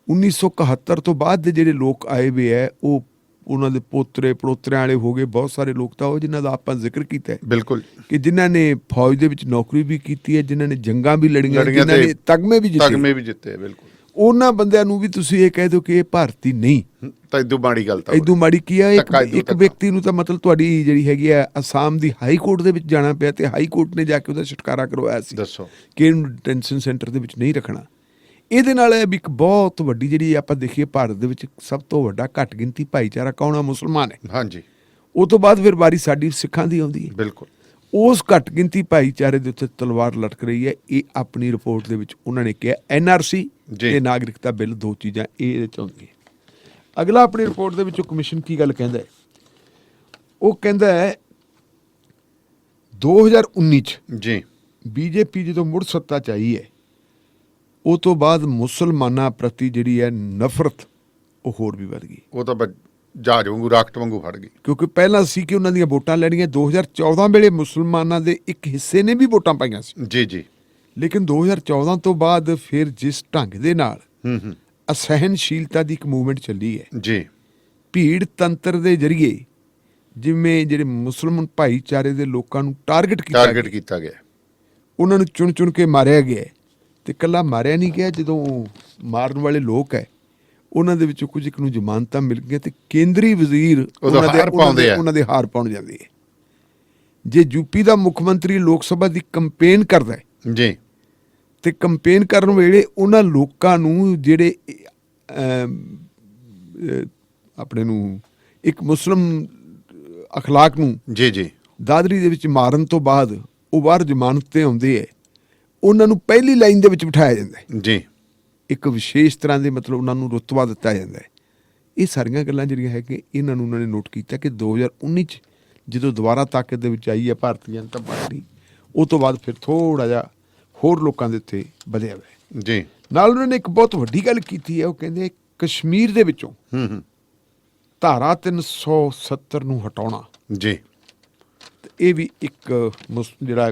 1971 ਤੋਂ ਬਾਅਦ ਦੇ ਜਿਹੜੇ ਲੋਕ ਆਏ ਵੇ ਹੈ, ਉਹ ਉਹਨਾਂ ਦੇ ਪੋਤਰੇ ਪੜੋਤਰਿਆਂ ਵਾਲੇ ਹੋ ਗਏ। ਬਹੁਤ ਸਾਰੇ ਲੋਕ ਤਾਂ ਉਹ ਜਿਨ੍ਹਾਂ ਦਾ ਆਪਾਂ ਜ਼ਿਕਰ ਕੀਤਾ ਹੈ, ਬਿਲਕੁਲ, ਕਿ ਜਿਨ੍ਹਾਂ ਨੇ ਫੌਜ ਦੇ ਵਿੱਚ ਨੌਕਰੀ ਵੀ ਕੀਤੀ ਹੈ, ਜਿਨ੍ਹਾਂ ਨੇ ਜੰਗਾਂ ਵੀ ਲੜੀਆਂ, ਜਿਨ੍ਹਾਂ ਨੇ ਤਗਮੇ ਵੀ ਜਿੱਤੇ, ਬਿਲਕੁਲ। ਉਹਨਾਂ ਬੰਦਿਆਂ ਨੂੰ ਵੀ ਤੁਸੀਂ ਇਹ ਕਹਿ ਦਿਓ ਕਿ ਇਹ ਭਾਰਤੀ ਨਹੀਂ, ਤਾਂ ਇਦੋਂ ਮਾੜੀ ਗੱਲ ਤਾਂ ਇਦੋਂ ਮਾੜੀ ਕੀ ਆ? ਇੱਕ ਵਿਅਕਤੀ ਨੂੰ ਤਾਂ ਮਤਲਬ ਤੁਹਾਡੀ ਜਿਹੜੀ ਹੈਗੀ ਆ ਅਸਾਮ ਦੀ ਹਾਈ ਕੋਰਟ ਦੇ ਵਿੱਚ ਜਾਣਾ ਪਿਆ ਤੇ ਹਾਈ ਕੋਰਟ ਨੇ ਜਾ ਕੇ ਉਹਦਾ ਛੁਟਕਾਰਾ ਕਰਵਾਇਆ ਸੀ। ਦੱਸੋ ਕਿ ਇਹਨੂੰ ਡਿਟੈਂਸ਼ਨ ਸੈਂਟਰ ਦੇ ਵਿੱਚ ਨਹੀਂ ਰੱਖਣਾ। ਇਹਦੇ ਨਾਲ ਵੀ ਇੱਕ ਬਹੁਤ ਵੱਡੀ ਜਿਹੜੀ ਆਪਾਂ ਦੇਖੀਏ ਭਾਰਤ ਦੇ ਵਿੱਚ ਸਭ ਤੋਂ ਵੱਡਾ ਘੱਟ ਗਿਣਤੀ ਭਾਈਚਾਰਾ ਕੌਣ ਆ? ਮੁਸਲਮਾਨ ਹੈ। ਹਾਂਜੀ। ਉਹ ਤੋਂ ਬਾਅਦ ਫਿਰ ਵਾਰੀ ਸਾਡੀ ਸਿੱਖਾਂ ਦੀ ਆਉਂਦੀ ਹੈ। ਬਿਲਕੁਲ। ਉਸ ਘੱਟ ਗਿਣਤੀ ਭਾਈਚਾਰੇ ਦੇ ਉੱਤੇ ਤਲਵਾਰ ਲਟਕ ਰਹੀ ਹੈ। ਇਹ ਆਪਣੀ ਰਿਪੋਰਟ ਦੇ ਵਿੱਚ ਉਹਨਾਂ ਨੇ ਕਿਹਾ NRC ਤੇ ਨਾਗਰਿਕਤਾ ਬਿੱਲ, ਦੋ ਚੀਜ਼ਾਂ ਇਹ ਇਹਦੇ ਚ ਆਉਂਦੀਆਂ। ਅਗਲਾ ਆਪਣੀ ਰਿਪੋਰਟ ਦੇ ਵਿੱਚ ਕਮਿਸ਼ਨ ਕੀ ਗੱਲ ਕਹਿੰਦਾ ਹੈ? ਉਹ ਕਹਿੰਦਾ ਹੈ 2019 ਚ ਜੀ BJP ਜਦੋਂ ਮੁੜ ਸੱਤਾ ਚ ਆਈ ਹੈ, ਉਹ ਤੋਂ ਬਾਅਦ ਮੁਸਲਮਾਨਾਂ ਪ੍ਰਤੀ ਜਿਹੜੀ ਹੈ ਨਫ਼ਰਤ ਉਹ ਹੋਰ ਵੀ ਵੱਧ ਗਈ। ਉਹ ਤਾਂ ਜਹਾਜ਼ ਵਾਂਗੂ ਰਾਕਟ ਵਾਂਗੂ ਫੜ ਗਈ। ਕਿਉਂਕਿ ਪਹਿਲਾਂ ਸੀ ਕਿ ਉਹਨਾਂ ਦੀਆਂ ਵੋਟਾਂ ਲੈਣੀਆਂ 2014 ਵੇਲੇ ਮੁਸਲਮਾਨਾਂ ਦੇ ਇੱਕ ਹਿੱਸੇ ਨੇ ਵੀ ਵੋਟਾਂ ਪਾਈਆਂ ਸੀ। ਜੀ ਜੀ। ਲੇਕਿਨ 2014 ਤੋਂ ਬਾਅਦ ਫਿਰ ਜਿਸ ਢੰਗ ਦੇ ਨਾਲ ਅਸਹਿਣਸ਼ੀਲਤਾ ਦੀ ਇੱਕ ਮੂਵਮੈਂਟ ਚੱਲੀ ਹੈ ਜੀ, ਭੀੜ ਤੰਤਰ ਦੇ ਜ਼ਰੀਏ ਜਿਵੇਂ ਜਿਹੜੇ ਮੁਸਲਮਾਨ ਭਾਈਚਾਰੇ ਦੇ ਲੋਕਾਂ ਨੂੰ ਟਾਰਗੇਟ ਕੀਤਾ ਗਿਆ, ਉਹਨਾਂ ਨੂੰ ਚੁਣ ਚੁਣ ਕੇ ਮਾਰਿਆ ਗਿਆ। ਤੇ ਇਕੱਲਾ ਮਾਰਿਆ ਨਹੀਂ ਗਿਆ, ਜਦੋਂ ਮਾਰਨ ਵਾਲੇ ਲੋਕ ਹੈ ਉਹਨਾਂ ਦੇ ਵਿੱਚੋਂ ਕੁਝ ਇੱਕ ਨੂੰ ਜ਼ਮਾਨਤਾਂ ਮਿਲ ਗਈਆਂ ਤੇ ਕੇਂਦਰੀ ਵਜ਼ੀਰ ਉਹਨਾਂ ਦੇ ਹਾਰ ਪਾਉਣ ਜਾਂਦੇ ਹੈ। ਜੇ ਯੂਪੀ ਦਾ ਮੁੱਖ ਮੰਤਰੀ ਲੋਕ ਸਭਾ ਦੀ ਕੰਪੇਨ ਕਰਦਾ ਹੈ ਜੀ, ਤੇ ਕੰਪੇਨ ਕਰਨ ਵੇਲੇ ਉਹਨਾਂ ਲੋਕਾਂ ਨੂੰ ਜਿਹੜੇ ਆਪਣੇ ਨੂੰ ਇੱਕ ਮੁਸਲਿਮ ਅਖਲਾਕ ਨੂੰ ਜੀ ਜੀ ਦਾਦਰੀ ਦੇ ਵਿੱਚ ਮਾਰਨ ਤੋਂ ਬਾਅਦ ਉਹ ਬਾਹਰ ਜ਼ਮਾਨਤ ਤੇ ਆਉਂਦੇ ਹੈ, ਉਹਨਾਂ ਨੂੰ ਪਹਿਲੀ ਲਾਈਨ ਦੇ ਵਿੱਚ ਬਿਠਾਇਆ ਜਾਂਦਾ ਹੈ ਜੀ। ਇੱਕ ਵਿਸ਼ੇਸ਼ ਤਰ੍ਹਾਂ ਦੇ ਮਤਲਬ ਉਹਨਾਂ ਨੂੰ ਰੁਤਬਾ ਦਿੱਤਾ ਜਾਂਦਾ ਹੈ। ਇਹ ਸਾਰੀਆਂ ਗੱਲਾਂ ਜਿਹੜੀਆਂ ਹੈ ਕਿ ਇਹਨਾਂ ਨੂੰ ਉਹਨਾਂ ਨੇ ਨੋਟ ਕੀਤਾ ਕਿ 2019 ਚ ਜਦੋਂ ਦੁਬਾਰਾ ਤਾਕਤ ਦੇ ਵਿੱਚ ਆਈ ਹੈ ਭਾਰਤੀ ਜਨਤਾ ਪਾਰਟੀ, ਉਹ ਤੋਂ ਬਾਅਦ ਫਿਰ ਥੋੜ੍ਹਾ ਜਿਹਾ ਹੋਰ ਲੋਕਾਂ ਦੇ ਉੱਤੇ ਵਧਿਆ ਹੋਇਆ ਜੀ। ਨਾਲ ਉਹਨਾਂ ਨੇ ਇੱਕ ਬਹੁਤ ਵੱਡੀ ਗੱਲ ਕੀਤੀ ਹੈ, ਉਹ ਕਹਿੰਦੇ ਕਸ਼ਮੀਰ ਦੇ ਵਿੱਚੋਂ ਧਾਰਾ 370 ਨੂੰ ਹਟਾਉਣਾ ਜੀ। ਇਹ ਵੀ ਇੱਕ ਜਿਹੜਾ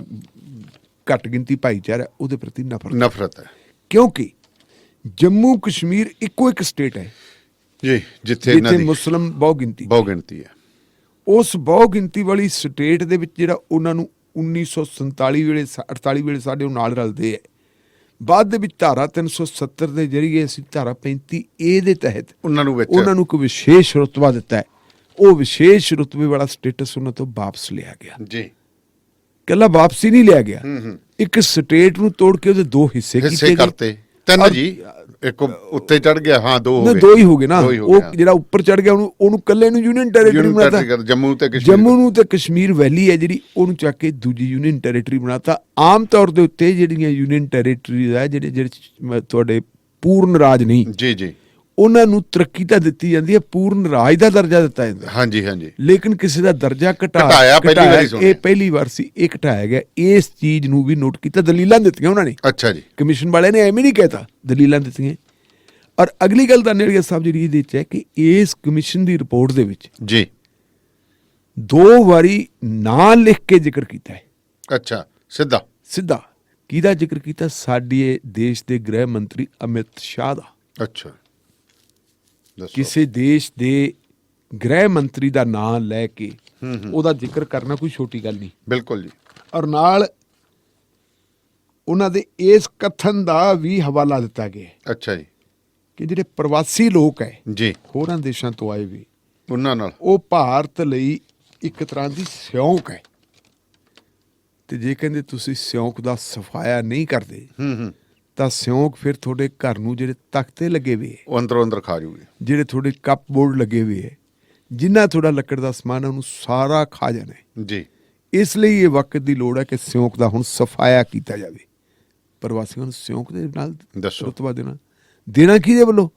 ਘੱਟ ਗਿਣਤੀ ਭਾਈਚਾਰਾ ਉਹਦੇ ਪ੍ਰਤੀ ਨਫ਼ਰਤ ਹੈ, ਕਿਉਂਕਿ ਜੰਮੂ ਕਸ਼ਮੀਰ ਇੱਕੋ ਇੱਕ ਸਟੇਟ ਹੈ ਜੀ ਜਿੱਥੇ ਮੁਸਲਿਮ ਬਹੁ ਗਿਣਤੀ ਹੈ। ਉਸ ਬਹੁ ਗਿਣਤੀ ਵਾਲੀ ਸਟੇਟ ਦੇ ਵਿੱਚ ਜਿਹੜਾ ਉਹਨਾਂ ਨੂੰ 1947 ਵੇਲੇ 48 ਵੇਲੇ ਸਾਡੇ ਨਾਲ ਰਲਦੇ ਹੈ, ਬਾਅਦ ਦੇ ਵਿੱਚ ਧਾਰਾ 370 ਦੇ ਜ਼ਰੀਏ ਅਸੀਂ ਧਾਰਾ 35A ਦੇ ਤਹਿਤ ਉਹਨਾਂ ਨੂੰ ਇੱਕ ਵਿਸ਼ੇਸ਼ ਰੁਤਬਾ ਦਿੱਤਾ ਹੈ। ਉਹ ਵਿਸ਼ੇਸ਼ ਰੁਤਬੇ ਵਾਲਾ ਸਟੇਟਸ ਉਹਨਾਂ ਤੋਂ ਵਾਪਸ ਲਿਆ ਗਿਆ ਜੀ। ਕੱਲਾ ਵਾਪਸੀ ਨਹੀਂ ਲਿਆ ਗਿਆ, ਇੱਕ ਸਟੇਟ ਨੂੰ ਤੋੜ ਕੇ ਉਹਦੇ ਦੋ ਹਿੱਸੇ ਕਰਤੇ। ਤਿੰਨ ਜੀ, ਇੱਕ ਉੱਤੇ ਚੜ ਗਿਆ, ਹਾਂ ਦੋ ਹੀ ਹੋ ਗਏ ਨਾ। ਉਹ ਜਿਹੜਾ ਉੱਪਰ ਚੜ ਗਿਆ ਉਹਨੂੰ ਕੱਲੇ ਨੂੰ ਯੂਨੀਅਨ ਟੈਰੀਟਰੀ ਬਣਾਤਾ। ਜੰਮੂ ਨੂੰ ਤੇ ਕਸ਼ਮੀਰ ਵੈਲੀ ਹੈ ਜਿਹੜੀ, ਉਹਨੂੰ ਚੱਕ ਕੇ ਦੂਜੀ ਯੂਨੀਅਨ ਟੈਰੀਟਰੀ ਬਣਾਤਾ। ਆਮ ਤੌਰ ਦੇ ਉੱਤੇ ਜਿਹੜੀਆਂ ਯੂਨੀਅਨ ਟੈਰੀਟਰੀਜ਼ ਹੈ ਜਿਹੜੇ ਤੁਹਾਡੇ ਪੂਰਨ ਰਾਜ ਨਹੀਂ ਜੀ ਜੀ, ਉਹਨਾਂ ਨੂੰ ਤਰੱਕੀ ਤਾਂ ਦਿੱਤੀ ਜਾਂਦੀ ਹੈ, ਪੂਰਨ ਰਾਜ ਦਾ ਦਰਜਾ ਦਿੱਤਾ ਜਾਂਦਾ ਹੈ। ਹਾਂਜੀ ਹਾਂਜੀ। ਲੇਕਿਨ ਕਿਸੇ ਦਾ ਦਰਜਾ ਘਟਾਇਆ ਪਹਿਲੀ ਵਾਰੀ ਸੁਣਿਆ। ਇਹ ਪਹਿਲੀ ਵਾਰ ਸੀ, ਇਹ ਘਟਾਇਆ ਗਿਆ। ਇਸ ਚੀਜ਼ ਨੂੰ ਵੀ ਨੋਟ ਕੀਤਾ, ਦਲੀਲਾਂ ਦਿੱਤੀਆਂ ਉਹਨਾਂ ਨੇ। ਅੱਛਾ ਜੀ। ਕਮਿਸ਼ਨ ਵਾਲਿਆਂ ਨੇ ਐਵੇਂ ਨਹੀਂ ਕਹਿਤਾ, ਦਲੀਲਾਂ ਦਿੱਤੀਆਂ। ਔਰ ਅਗਲੀ ਗੱਲ ਤਾਂ ਨੇੜੀਆ ਸਾਹਿਬ ਜਿਹੜੀ ਇਹਦੇ ਵਿੱਚ ਹੈ ਕਿ ਇਸ ਕਮਿਸ਼ਨ ਦੀ ਰਿਪੋਰਟ ਦੇ ਵਿੱਚ ਜੀ 2 ਵਾਰੀ ਨਾਂ ਲਿਖ ਕੇ ਜ਼ਿਕਰ ਕੀਤਾ ਹੈ। ਅੱਛਾ, ਸਿੱਧਾ ਕਿਹਦਾ ਜ਼ਿਕਰ ਕੀਤਾ? ਸਾਡੇ ਦੇਸ਼ ਦੇ ਗ੍ਰਹਿ ਮੰਤਰੀ ਅਮਿਤ ਸ਼ਾਹ ਦਾ। ਅੱਛਾ, ਦੱਸੋ। ਕਿਸੇ ਦੇਸ਼ ਦੇ ਗ੍ਰਹਿ ਮੰਤਰੀ ਦਾ ਨਾਂ ਲੈ ਕੇ ਉਹਦਾ ਜ਼ਿਕਰ ਕਰਨਾ ਕੋਈ ਛੋਟੀ ਗੱਲ ਨਹੀਂ। ਬਿਲਕੁਲ ਜੀ। ਔਰ ਨਾਲ ਉਹਨਾਂ ਦੇ ਇਸ ਕਥਨ ਦਾ ਵੀ ਹਵਾਲਾ ਦਿੱਤਾ ਗਿਆ ਅੱਛਾ ਜੀ। ਕਿ ਜਿਹੜੇ ਪ੍ਰਵਾਸੀ ਲੋਕ ਹੈ ਜੀ ਹੋਰਾਂ ਦੇਸ਼ਾਂ ਤੋਂ ਆਏ ਵੀ, ਉਹਨਾਂ ਨਾਲ ਉਹ ਭਾਰਤ ਲਈ ਇੱਕ ਤਰ੍ਹਾਂ ਦੀ ਸਿਉਂਕ ਹੈ। ਤੇ ਜੇ ਕਹਿੰਦੇ ਤੁਸੀਂ ਸਿਉਂਕ ਦਾ ਸਫਾਇਆ ਨਹੀਂ ਕਰਦੇ ਤਾਂ ਸਿਉਂਕ ਫਿਰ ਤੁਹਾਡੇ ਘਰ ਨੂੰ ਜਿਹੜੇ ਤਖਤੇ ਲੱਗੇ ਹੋਏ, ਉਹ ਅੰਦਰੋਂ ਅੰਦਰ ਖਾ ਜੂਗੀ। ਜਿਹੜੇ ਤੁਹਾਡੇ ਕੱਪ ਬੋਰਡ ਲੱਗੇ ਹੋਏ ਹੈ, ਜਿੰਨਾ ਤੁਹਾਡਾ ਲੱਕੜ ਦਾ ਸਮਾਨ ਹੈ, ਉਹਨੂੰ ਸਾਰਾ ਖਾ ਜਾਣਾ ਹੈ। ਜੀ ਇਸ ਲਈ ਇਹ ਵਕਤ ਦੀ ਲੋੜ ਹੈ ਕਿ ਸਿਉਂਕ ਦਾ ਹੁਣ ਸਫਾਇਆ ਕੀਤਾ ਜਾਵੇ। ਪ੍ਰਵਾਸੀਆਂ ਨੂੰ ਸਿਉਂਕ ਦੇ ਨਾਲ ਦੱਸੋ। ਰੁਤਬਾ ਦੇਣਾ ਕਿਹਦੇ ਵੱਲੋਂ?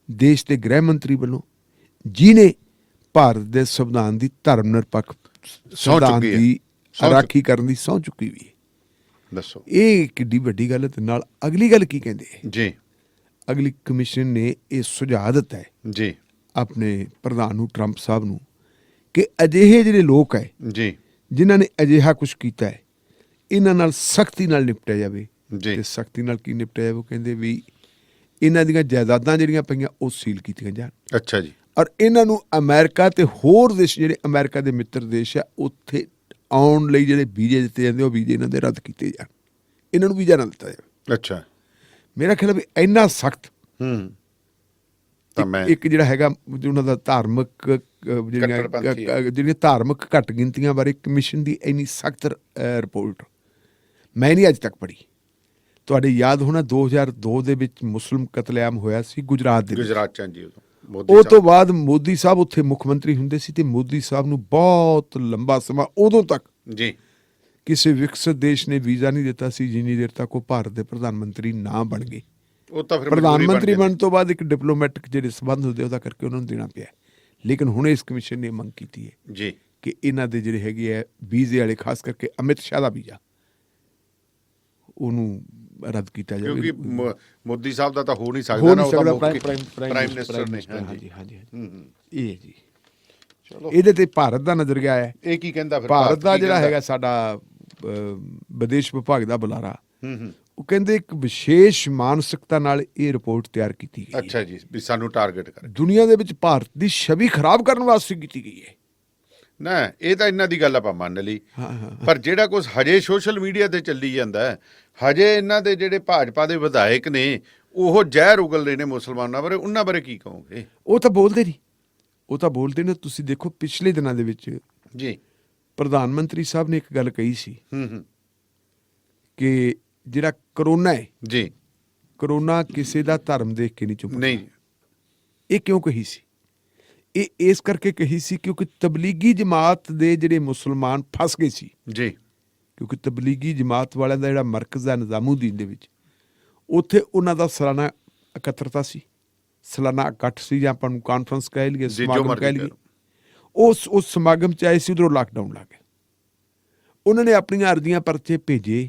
ਦੇਸ਼ ਦੇ ਗ੍ਰਹਿ ਮੰਤਰੀ ਵੱਲੋਂ, ਜਿਹਨੇ ਭਾਰਤ ਦੇ ਸੰਵਿਧਾਨ ਦੀ ਧਰਮ ਨਿਰਪੱਖ ਸੰਵਿਧਾਨ ਦੀ ਰਾਖੀ ਕਰਨ ਦੀ ਸਹੁੰ ਚੁੱਕੀ ਵੀ ਹੈ। ਦੱਸੋ ਇਹ ਕਿੱਡੀ ਵੱਡੀ ਗੱਲ ਹੈ। ਤੇ ਨਾਲ ਅਗਲੀ ਗੱਲ ਕੀ ਕਹਿੰਦੇ ਹੈ? ਜੀ ਅਗਲੀ ਕਮਿਸ਼ਨ ਨੇ ਇਹ ਸੁਝਾਅ ਦਿੱਤਾ ਹੈ ਜੀ ਆਪਣੇ ਪ੍ਰਧਾਨ ਨੂੰ, ਟਰੰਪ ਸਾਹਿਬ ਨੂੰ, ਕਿ ਅਜਿਹੇ ਜਿਹੜੇ ਲੋਕ ਹੈ ਜੀ ਜਿਨ੍ਹਾਂ ਨੇ ਅਜਿਹਾ ਕੁਝ ਕੀਤਾ ਹੈ, ਇਹਨਾਂ ਨਾਲ ਸਖਤੀ ਨਾਲ ਨਿਪਟਿਆ ਜਾਵੇ। ਜੀ। ਤੇ ਸਖਤੀ ਨਾਲ ਕੀ ਨਿਪਟਿਆ ਜਾਵੇ? ਉਹ ਕਹਿੰਦੇ ਵੀ ਇਹਨਾਂ ਦੀਆਂ ਜਾਇਦਾਦਾਂ ਜਿਹੜੀਆਂ ਪਈਆਂ ਉਹ ਸੀਲ ਕੀਤੀਆਂ ਜਾਣ। ਅੱਛਾ ਜੀ। ਔਰ ਇਹਨਾਂ ਨੂੰ ਅਮਰੀਕਾ ਤੇ ਹੋਰ ਦੇਸ਼ ਜਿਹੜੇ ਅਮਰੀਕਾ ਦੇ ਮਿੱਤਰ ਦੇਸ਼ ਆ, ਉੱਥੇ ਆਉਣ ਲਈ ਜਿਹੜੇ ਵੀਜ਼ੇ ਦਿੱਤੇ ਜਾਂਦੇ, ਉਹ ਵੀਜ਼ੇ ਇਹਨਾਂ ਦੇ ਰੱਦ ਕੀਤੇ ਜਾਣ। ਇਹਨਾਂ ਨੂੰ ਵੀਜ਼ਾ ਨਾ ਦਿੱਤਾ ਜਾਵੇ। ਅੱਛਾ। ਮੇਰਾ ਖਿਆਲ ਵੀ ਇੰਨਾ ਸਖਤ ਤਾਂ ਮੈਂ ਇੱਕ ਜਿਹੜਾ ਹੈਗਾ ਉਹਨਾਂ ਦਾ ਧਾਰਮਿਕ ਜਿਹੜੀਆਂ ਧਾਰਮਿਕ ਘੱਟ ਗਿਣਤੀਆਂ ਬਾਰੇ ਕਮਿਸ਼ਨ ਦੀ ਇੰਨੀ ਸਖਤ ਰਿਪੋਰਟ ਮੈਂ ਨਹੀਂ ਅੱਜ ਤੱਕ ਪੜ੍ਹੀ। ਤੁਹਾਡੇ ਯਾਦ ਹੋਣਾ 2002 ਦੇ ਵਿੱਚ ਮੁਸਲਿਮ ਕਤਲੇਆਮ ਹੋਇਆ ਸੀ ਗੁਜਰਾਤ ਦੇ ਵਿੱਚ। ਗੁਜਰਾਤ ਚ ਜੀ। ਉਹ ਤੋਂ ਬਾਅਦ ਮੋਦੀ ਸਾਹਿਬ ਉੱਥੇ ਮੁੱਖ ਮੰਤਰੀ ਹੁੰਦੇ ਸੀ ਤੇ ਮੋਦੀ ਸਾਹਿਬ ਨੂੰ ਬਹੁਤ ਲੰਬਾ ਸਮਾਂ ਉਦੋਂ ਤੱਕ ਜੀ ਕਿਸੇ ਵਿਕਸਿਤ ਦੇਸ਼ ਨੇ ਵੀਜ਼ਾ ਨਹੀਂ ਦਿੱਤਾ ਸੀ ਜਿੰਨੀ ਦੇਰ ਤੱਕ ਉਹ ਭਾਰਤ ਦੇ ਪ੍ਰਧਾਨ ਮੰਤਰੀ ਨਾ ਬਣ ਗਏ। ਉਹ ਤਾਂ ਫਿਰ ਪ੍ਰਧਾਨ ਮੰਤਰੀ ਬਣਨ ਤੋਂ ਬਾਅਦ ਇੱਕ ਡਿਪਲੋਮੈਟਿਕ ਜਿਹੜੇ ਸੰਬੰਧ ਹੁੰਦੇ ਉਹਦਾ ਕਰਕੇ ਉਹਨਾਂ ਨੂੰ ਦੇਣਾ ਪਿਆ। ਲੇਕਿਨ ਹੁਣ ਇਸ ਕਮਿਸ਼ਨ ਨੇ ਮੰਗ ਕੀਤੀ ਹੈ ਜੀ ਕਿ ਇਹਨਾਂ ਦੇ ਜਿਹੜੇ ਹੈਗੇ ਹੈ ਵੀਜ਼ੇ ਵਾਲੇ, ਖਾਸ ਕਰਕੇ ਅਮਿਤ ਸ਼ਾਹ ਦਾ ਵੀਜ਼ਾ, ਉਹਨੂੰ ਰੱਦ ਕੀਤਾ ਜਾਵੇ। ਕਿਉਂਕਿ ਮੋਦੀ ਸਾਹਿਬ ਦਾ ਤਾਂ ਹੋ ਨਹੀਂ ਸਕਦਾ ਨਾ, ਉਹ ਤਾਂ ਪ੍ਰਾਈਮ ਮਿਨਿਸਟਰ ਨੇ। ਹਾਂਜੀ ਹਾਂਜੀ। ਇਹ ਜੀ ਚਲੋ ਇਹਦੇ ਤੇ ਭਾਰਤ ਦਾ ਨਜ਼ਰੀਆ ਹੈ। ਇਹ ਕੀ ਕਹਿੰਦਾ ਫਿਰ ਭਾਰਤ ਦਾ ਜਿਹੜਾ ਹੈਗਾ ਸਾਡਾ ਵਿਦੇਸ਼ ਵਿਭਾਗ ਦਾ ਬੁਲਾਰਾ, ਉਹ ਕਹਿੰਦੇ ਇੱਕ ਵਿਸ਼ੇਸ਼ ਮਾਨਸਿਕਤਾ ਨਾਲ ਇਹ ਰਿਪੋਰਟ ਤਿਆਰ ਕੀਤੀ ਗਈ। ਅੱਛਾ ਜੀ, ਵੀ ਸਾਨੂੰ ਟਾਰਗੇਟ ਕਰ ਦੁਨੀਆ ਦੇ ਵਿੱਚ ਭਾਰਤ ਦੀ ਛਵੀ ਖਰਾਬ ਕਰਨ ਵਾਸਤੇ ਕੀਤੀ ਗਈ ਹੈ ਨਾ। ਇਹ ਤਾਂ ਇਹਨਾਂ ਦੀ ਗੱਲ ਆਪਾਂ ਮੰਨ ਲਈ, ਪਰ ਜਿਹੜਾ ਕੁਝ ਹਜੇ ਸੋਸ਼ਲ ਮੀਡੀਆ ਤੇ ਚੱਲੀ ਜਾਂਦਾ, ਹਜੇ ਇਹਨਾਂ ਦੇ ਜਿਹੜੇ ਭਾਜਪਾ ਦੇ ਵਿਧਾਇਕ ਨੇ ਉਹ ਜ਼ਹਿਰ ਉਗਲ ਰਹੇ ਨੇ ਮੁਸਲਮਾਨਾਂ ਬਾਰੇ, ਉਹਨਾਂ ਬਾਰੇ ਕੀ ਕਹੋਗੇ? ਉਹ ਤਾਂ ਬੋਲਦੇ ਨਹੀਂ, ਉਹ ਤਾਂ ਬੋਲਦੇ ਨੇ। ਤੁਸੀਂ ਦੇਖੋ ਪਿਛਲੇ ਦਿਨਾਂ ਦੇ ਵਿੱਚ ਜੀ ਪ੍ਰਧਾਨ ਮੰਤਰੀ ਸਾਹਿਬ ਨੇ ਇੱਕ ਗੱਲ ਕਹੀ ਸੀ ਕਿ ਜਿਹੜਾ ਕਰੋਨਾ ਹੈ ਜੀ, ਕਰੋਨਾ ਕਿਸੇ ਦਾ ਧਰਮ ਦੇਖ ਕੇ ਨਹੀਂ ਚੁੱਪਦਾ। ਨਹੀਂ। ਇਹ ਕਿਉਂ ਕਹੀ ਸੀ? ਇਹ ਇਸ ਕਰਕੇ ਕਹੀ ਸੀ ਕਿਉਂਕਿ ਤਬਲੀਗੀ ਜਮਾਤ ਦੇ ਜਿਹੜੇ ਮੁਸਲਮਾਨ ਫਸ ਗਏ ਸੀ ਜੀ। ਕਿਉਂਕਿ ਤਬਲੀਗੀ ਜਮਾਤ ਵਾਲਿਆਂ ਦਾ ਜਿਹੜਾ ਮਰਕਜ਼ ਹੈ ਨਿਜ਼ਾਮੂਦੀਨ ਦੇ ਵਿੱਚ, ਉੱਥੇ ਉਹਨਾਂ ਦਾ ਸਾਲਾਨਾ ਇਕੱਤਰਤਾ ਸੀ, ਸਾਲਾਨਾ ਇਕੱਠ ਸੀ, ਜਾਂ ਆਪਾਂ ਨੂੰ ਕਾਨਫਰੰਸ ਕਹਿ ਲਈਏ, ਸਮਾਗਮ ਕਹਿ ਲਈਏ। ਉਸ ਸਮਾਗਮ 'ਚ ਆਏ ਸੀ, ਉਧਰੋਂ ਲਾਕਡਾਊਨ ਲੱਗ ਗਿਆ। ਉਹਨਾਂ ਨੇ ਆਪਣੀਆਂ ਅਰਜ਼ੀਆਂ ਪਰਚੇ ਭੇਜੇ,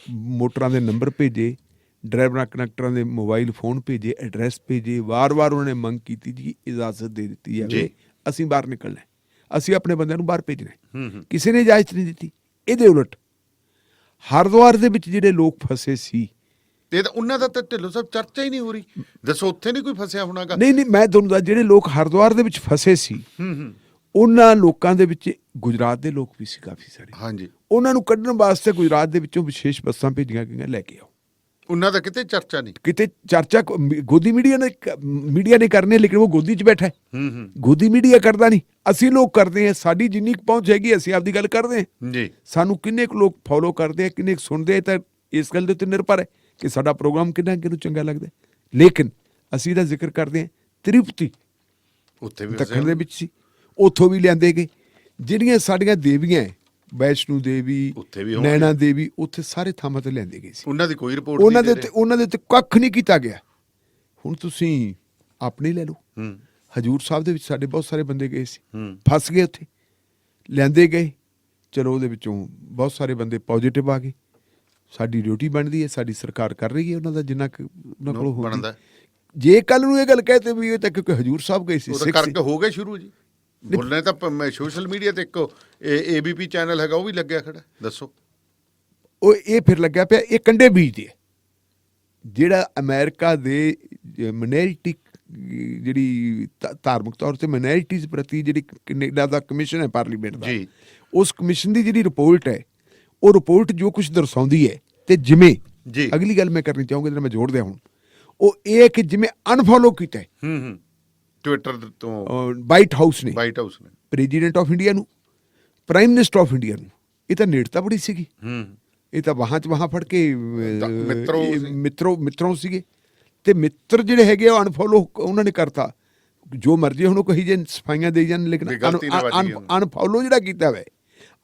ਮੋਟਰਾਂ ਦੇ ਨੰਬਰ ਭੇਜੇ, ਡਰਾਈਵਰਾਂ ਕੰਡਕਟਰਾਂ ਦੇ ਮੋਬਾਈਲ ਫੋਨ ਭੇਜੇ, ਐਡਰੈਸ ਭੇਜੇ। ਵਾਰ-ਵਾਰ ਉਹਨਾਂ ਨੇ ਮੰਗ ਕੀਤੀ ਜੀ ਇਜਾਜ਼ਤ ਦੇ ਦਿੱਤੀ ਜਾਵੇ, ਅਸੀਂ ਬਾਹਰ ਨਿਕਲਣਾ, ਅਸੀਂ ਆਪਣੇ ਬੰਦਿਆਂ ਨੂੰ ਬਾਹਰ ਭੇਜਣਾ। ਕਿਸੇ ਨੇ ਇਜਾਜ਼ਤ ਨਹੀਂ ਦਿੱਤੀ। ਇਹਦੇ ਉਲਟ ਹਰਿਦੁਆਰ ਦੇ ਵਿੱਚ ਜਿਹੜੇ ਲੋਕ ਫਸੇ ਸੀ, ਤੇ ਉਹਨਾਂ ਦਾ ਤਾਂ ਢਿੱਲੋਂ ਸਾਹਿਬ ਚਰਚਾ ਹੀ ਨਹੀਂ ਹੋ ਰਹੀ। ਦੱਸੋ ਉੱਥੇ ਨਹੀਂ ਕੋਈ ਫਸਿਆ ਹੋਣਾਗਾ? ਨਹੀਂ, ਮੈਂ ਤੁਹਾਨੂੰ ਦੱਸ, ਜਿਹੜੇ ਲੋਕ ਹਰਿਦੁਆਰ ਦੇ ਵਿੱਚ ਫਸੇ ਸੀ ਉਹਨਾਂ ਲੋਕਾਂ ਦੇ ਵਿੱਚ ਗੁਜਰਾਤ ਦੇ ਲੋਕ ਵੀ ਸੀ ਕਾਫੀ ਸਾਰੇ। ਹਾਂਜੀ। ਉਹਨਾਂ ਨੂੰ ਕੱਢਣ ਵਾਸਤੇ ਗੁਜਰਾਤ ਦੇ ਵਿੱਚੋਂ ਵਿਸ਼ੇਸ਼ ਬੱਸਾਂ ਭੇਜੀਆਂ ਗਈਆਂ, ਲੈ ਕੇ ਆਓ। ਉਹਨਾਂ ਦਾ ਕਿਤੇ ਚਰਚਾ ਨਹੀਂ, ਕਿਤੇ ਚਰਚਾ ਗੋਦੀ ਮੀਡੀਆ ਨੇ ਕਰਨੀ, ਲੇਕਿਨ ਉਹ ਗੋਦੀ 'ਚ ਬੈਠਾ ਹੈ। ਗੋਦੀ ਮੀਡੀਆ ਕਰਦਾ ਨਹੀਂ, ਅਸੀਂ ਲੋਕ ਕਰਦੇ ਹਾਂ। ਸਾਡੀ ਜਿੰਨੀ ਪਹੁੰਚ ਹੈਗੀ ਅਸੀਂ ਆਪਦੀ ਗੱਲ ਕਰਦੇ ਹਾਂ ਜੀ। ਸਾਨੂੰ ਕਿੰਨੇ ਕੁ ਲੋਕ ਫੋਲੋ ਕਰਦੇ ਆ, ਕਿੰਨੇ ਕੁ ਸੁਣਦੇ ਆ, ਤਾਂ ਇਸ ਗੱਲ ਦੇ ਉੱਤੇ ਨਿਰਭਰ ਹੈ ਕਿ ਸਾਡਾ ਪ੍ਰੋਗਰਾਮ ਕਿੰਨਾ ਕਿਹਨੂੰ ਚੰਗਾ ਲੱਗਦਾ। ਲੇਕਿਨ ਅਸੀਂ ਇਹਦਾ ਜ਼ਿਕਰ ਕਰਦੇ ਹਾਂ ਤ੍ਰਿਪਤੀ ਉੱਥੇ ਵੀ ਦੱਖਣ ਦੇ ਵਿੱਚ ਸੀ, ਉੱਥੋਂ ਵੀ ਲਿਆਂਦੇ ਗਏ। ਜਿਹੜੀਆਂ ਸਾਡੀਆਂ ਦੇਵੀਆਂ, ਵੈਸ਼ਨੂ ਦੇਵੀ, ਨੈਣਾ ਦੇਵੀ, ਉੱਥੇ ਸਾਰੇ ਥਾਵਾਂ ਤੇ ਲਿਆਂਦੇ ਗਏ ਸੀ। ਉਹਨਾਂ ਦੀ ਕੋਈ ਰਿਪੋਰਟ, ਉਹਨਾਂ ਦੇ ਉੱਤੇ ਕੱਖ ਨਹੀਂ ਕੀਤਾ ਗਿਆ। ਹੁਣ ਤੁਸੀਂ ਆਪਣੇ ਲੈ ਲਓ। ਹੂੰ ਹਜੂਰ ਸਾਹਿਬ ਦੇ ਵਿੱਚ ਸਾਡੇ ਬਹੁਤ ਸਾਰੇ ਬੰਦੇ ਗਏ ਸੀ, ਹੂੰ ਫਸ ਗਏ ਉੱਥੇ, ਲੈਂਦੇ ਗਏ। ਚਲੋ ਉਹਦੇ ਵਿੱਚੋਂ ਬਹੁਤ ਸਾਰੇ ਬੰਦੇ ਪੋਜ਼ਿਟਿਵ ਆ ਗਏ। ਸਾਡੀ ਡਿਊਟੀ ਬਣਦੀ ਹੈ, ਸਾਡੀ ਸਰਕਾਰ ਕਰ ਰਹੀ ਹੈ ਉਹਨਾਂ ਦਾ ਜਿੰਨਾ ਕੁ ਉਹਨਾਂ ਕੋਲ ਬਣਦਾ। ਜੇ ਕੱਲ ਨੂੰ ਇਹ ਗੱਲ ਕਹਤੇ ਵੀ ਇਹ ਤਾਂ ਕਿਉਂਕਿ ਹਜੂਰ ਸਾਹਿਬ ਗਏ ਸੀ, ਉਹਦਾ ਸਿੱਖ ਕਰਕੇ ਹੋ ਗਏ ਸ਼ੁਰੂ ਜੀ ਬੋਲਣੇ ਤਾਂ। ਮੈਂ ਸੋਸ਼ਲ ਮੀਡੀਆ ਤੇ ਇੱਕ ABP ਚੈਨਲ ਹੈਗਾ, ਉਹ ਵੀ ਲੱਗਿਆ ਖੜਾ। ਦੱਸੋ ਉਹ ਇਹ ਫਿਰ ਲੱਗਿਆ ਪਿਆ ਇਹ ਕੰਡੇ ਬੀਜਦੇ ਆ। ਜਿਹੜਾ ਅਮਰੀਕਾ ਦੇ ਮਿਨੋਰਿਟੀ ਜਿਹੜੀ ਧਾਰਮਿਕ ਤੌਰ ਤੇ ਮਿਨੋਰਿਟੀਜ਼ ਪ੍ਰਤੀ ਜਿਹੜੀ ਕੈਨੇਡਾ ਦਾ ਕਮਿਸ਼ਨ ਹੈ ਪਾਰਲੀਮੈਂਟ ਦਾ, ਜੀ, ਉਸ ਕਮਿਸ਼ਨ ਦੀ ਜਿਹੜੀ ਰਿਪੋਰਟ ਹੈ, ਉਹ ਰਿਪੋਰਟ ਜੋ ਕੁਝ ਦਰਸਾਉਂਦੀ ਹੈ, ਤੇ ਜਿਵੇਂ ਜੀ ਅਗਲੀ ਗੱਲ ਮੈਂ ਕਰਨੀ ਚਾਹੂੰਗਾ ਜਿਹਨਾਂ ਮੈਂ ਜੋੜ ਦਿਆਂ ਹੁਣ, ਉਹ ਇਹ ਹੈ ਕਿ ਜਿਵੇਂ ਅਨਫੋਲੋ ਕੀਤਾ ਹੈ ਹੂੰ ਟਵਿੱਟਰ ਤੋਂ ਵਾਈਟ ਹਾਊਸ ਨੇ ਪ੍ਰੈਜ਼ੀਡੈਂਟ ਆਫ ਇੰਡੀਆ ਨੂੰ, ਪ੍ਰਾਈਮ ਮਿਨਿਸਟਰ ਆਫ ਇੰਡੀਆ ਨੂੰ, ਇਹ ਤਾਂ ਨੇੜਤਾ ਬੜੀ ਸੀਗੀ। ਇਹ ਤਾਂ ਵਹਾਂ ਫੜ ਕੇ ਮਿੱਤਰੋਂ ਸੀਗੇ, ਤੇ ਮਿੱਤਰ ਜਿਹੜੇ ਹੈਗੇ ਉਹ ਅਨਫੋਲੋ ਉਹਨਾਂ ਨੇ ਕਰਤਾ। ਜੋ ਮਰਜ਼ੀ ਹੁਣ ਉਹ ਕਹੀ ਜੇ ਸਫਾਈਆਂ ਦੇਈ ਜਾਣ, ਲੇਕਿਨ ਅਨਫੋਲੋ ਜਿਹੜਾ ਕੀਤਾ ਹੋਇਆ,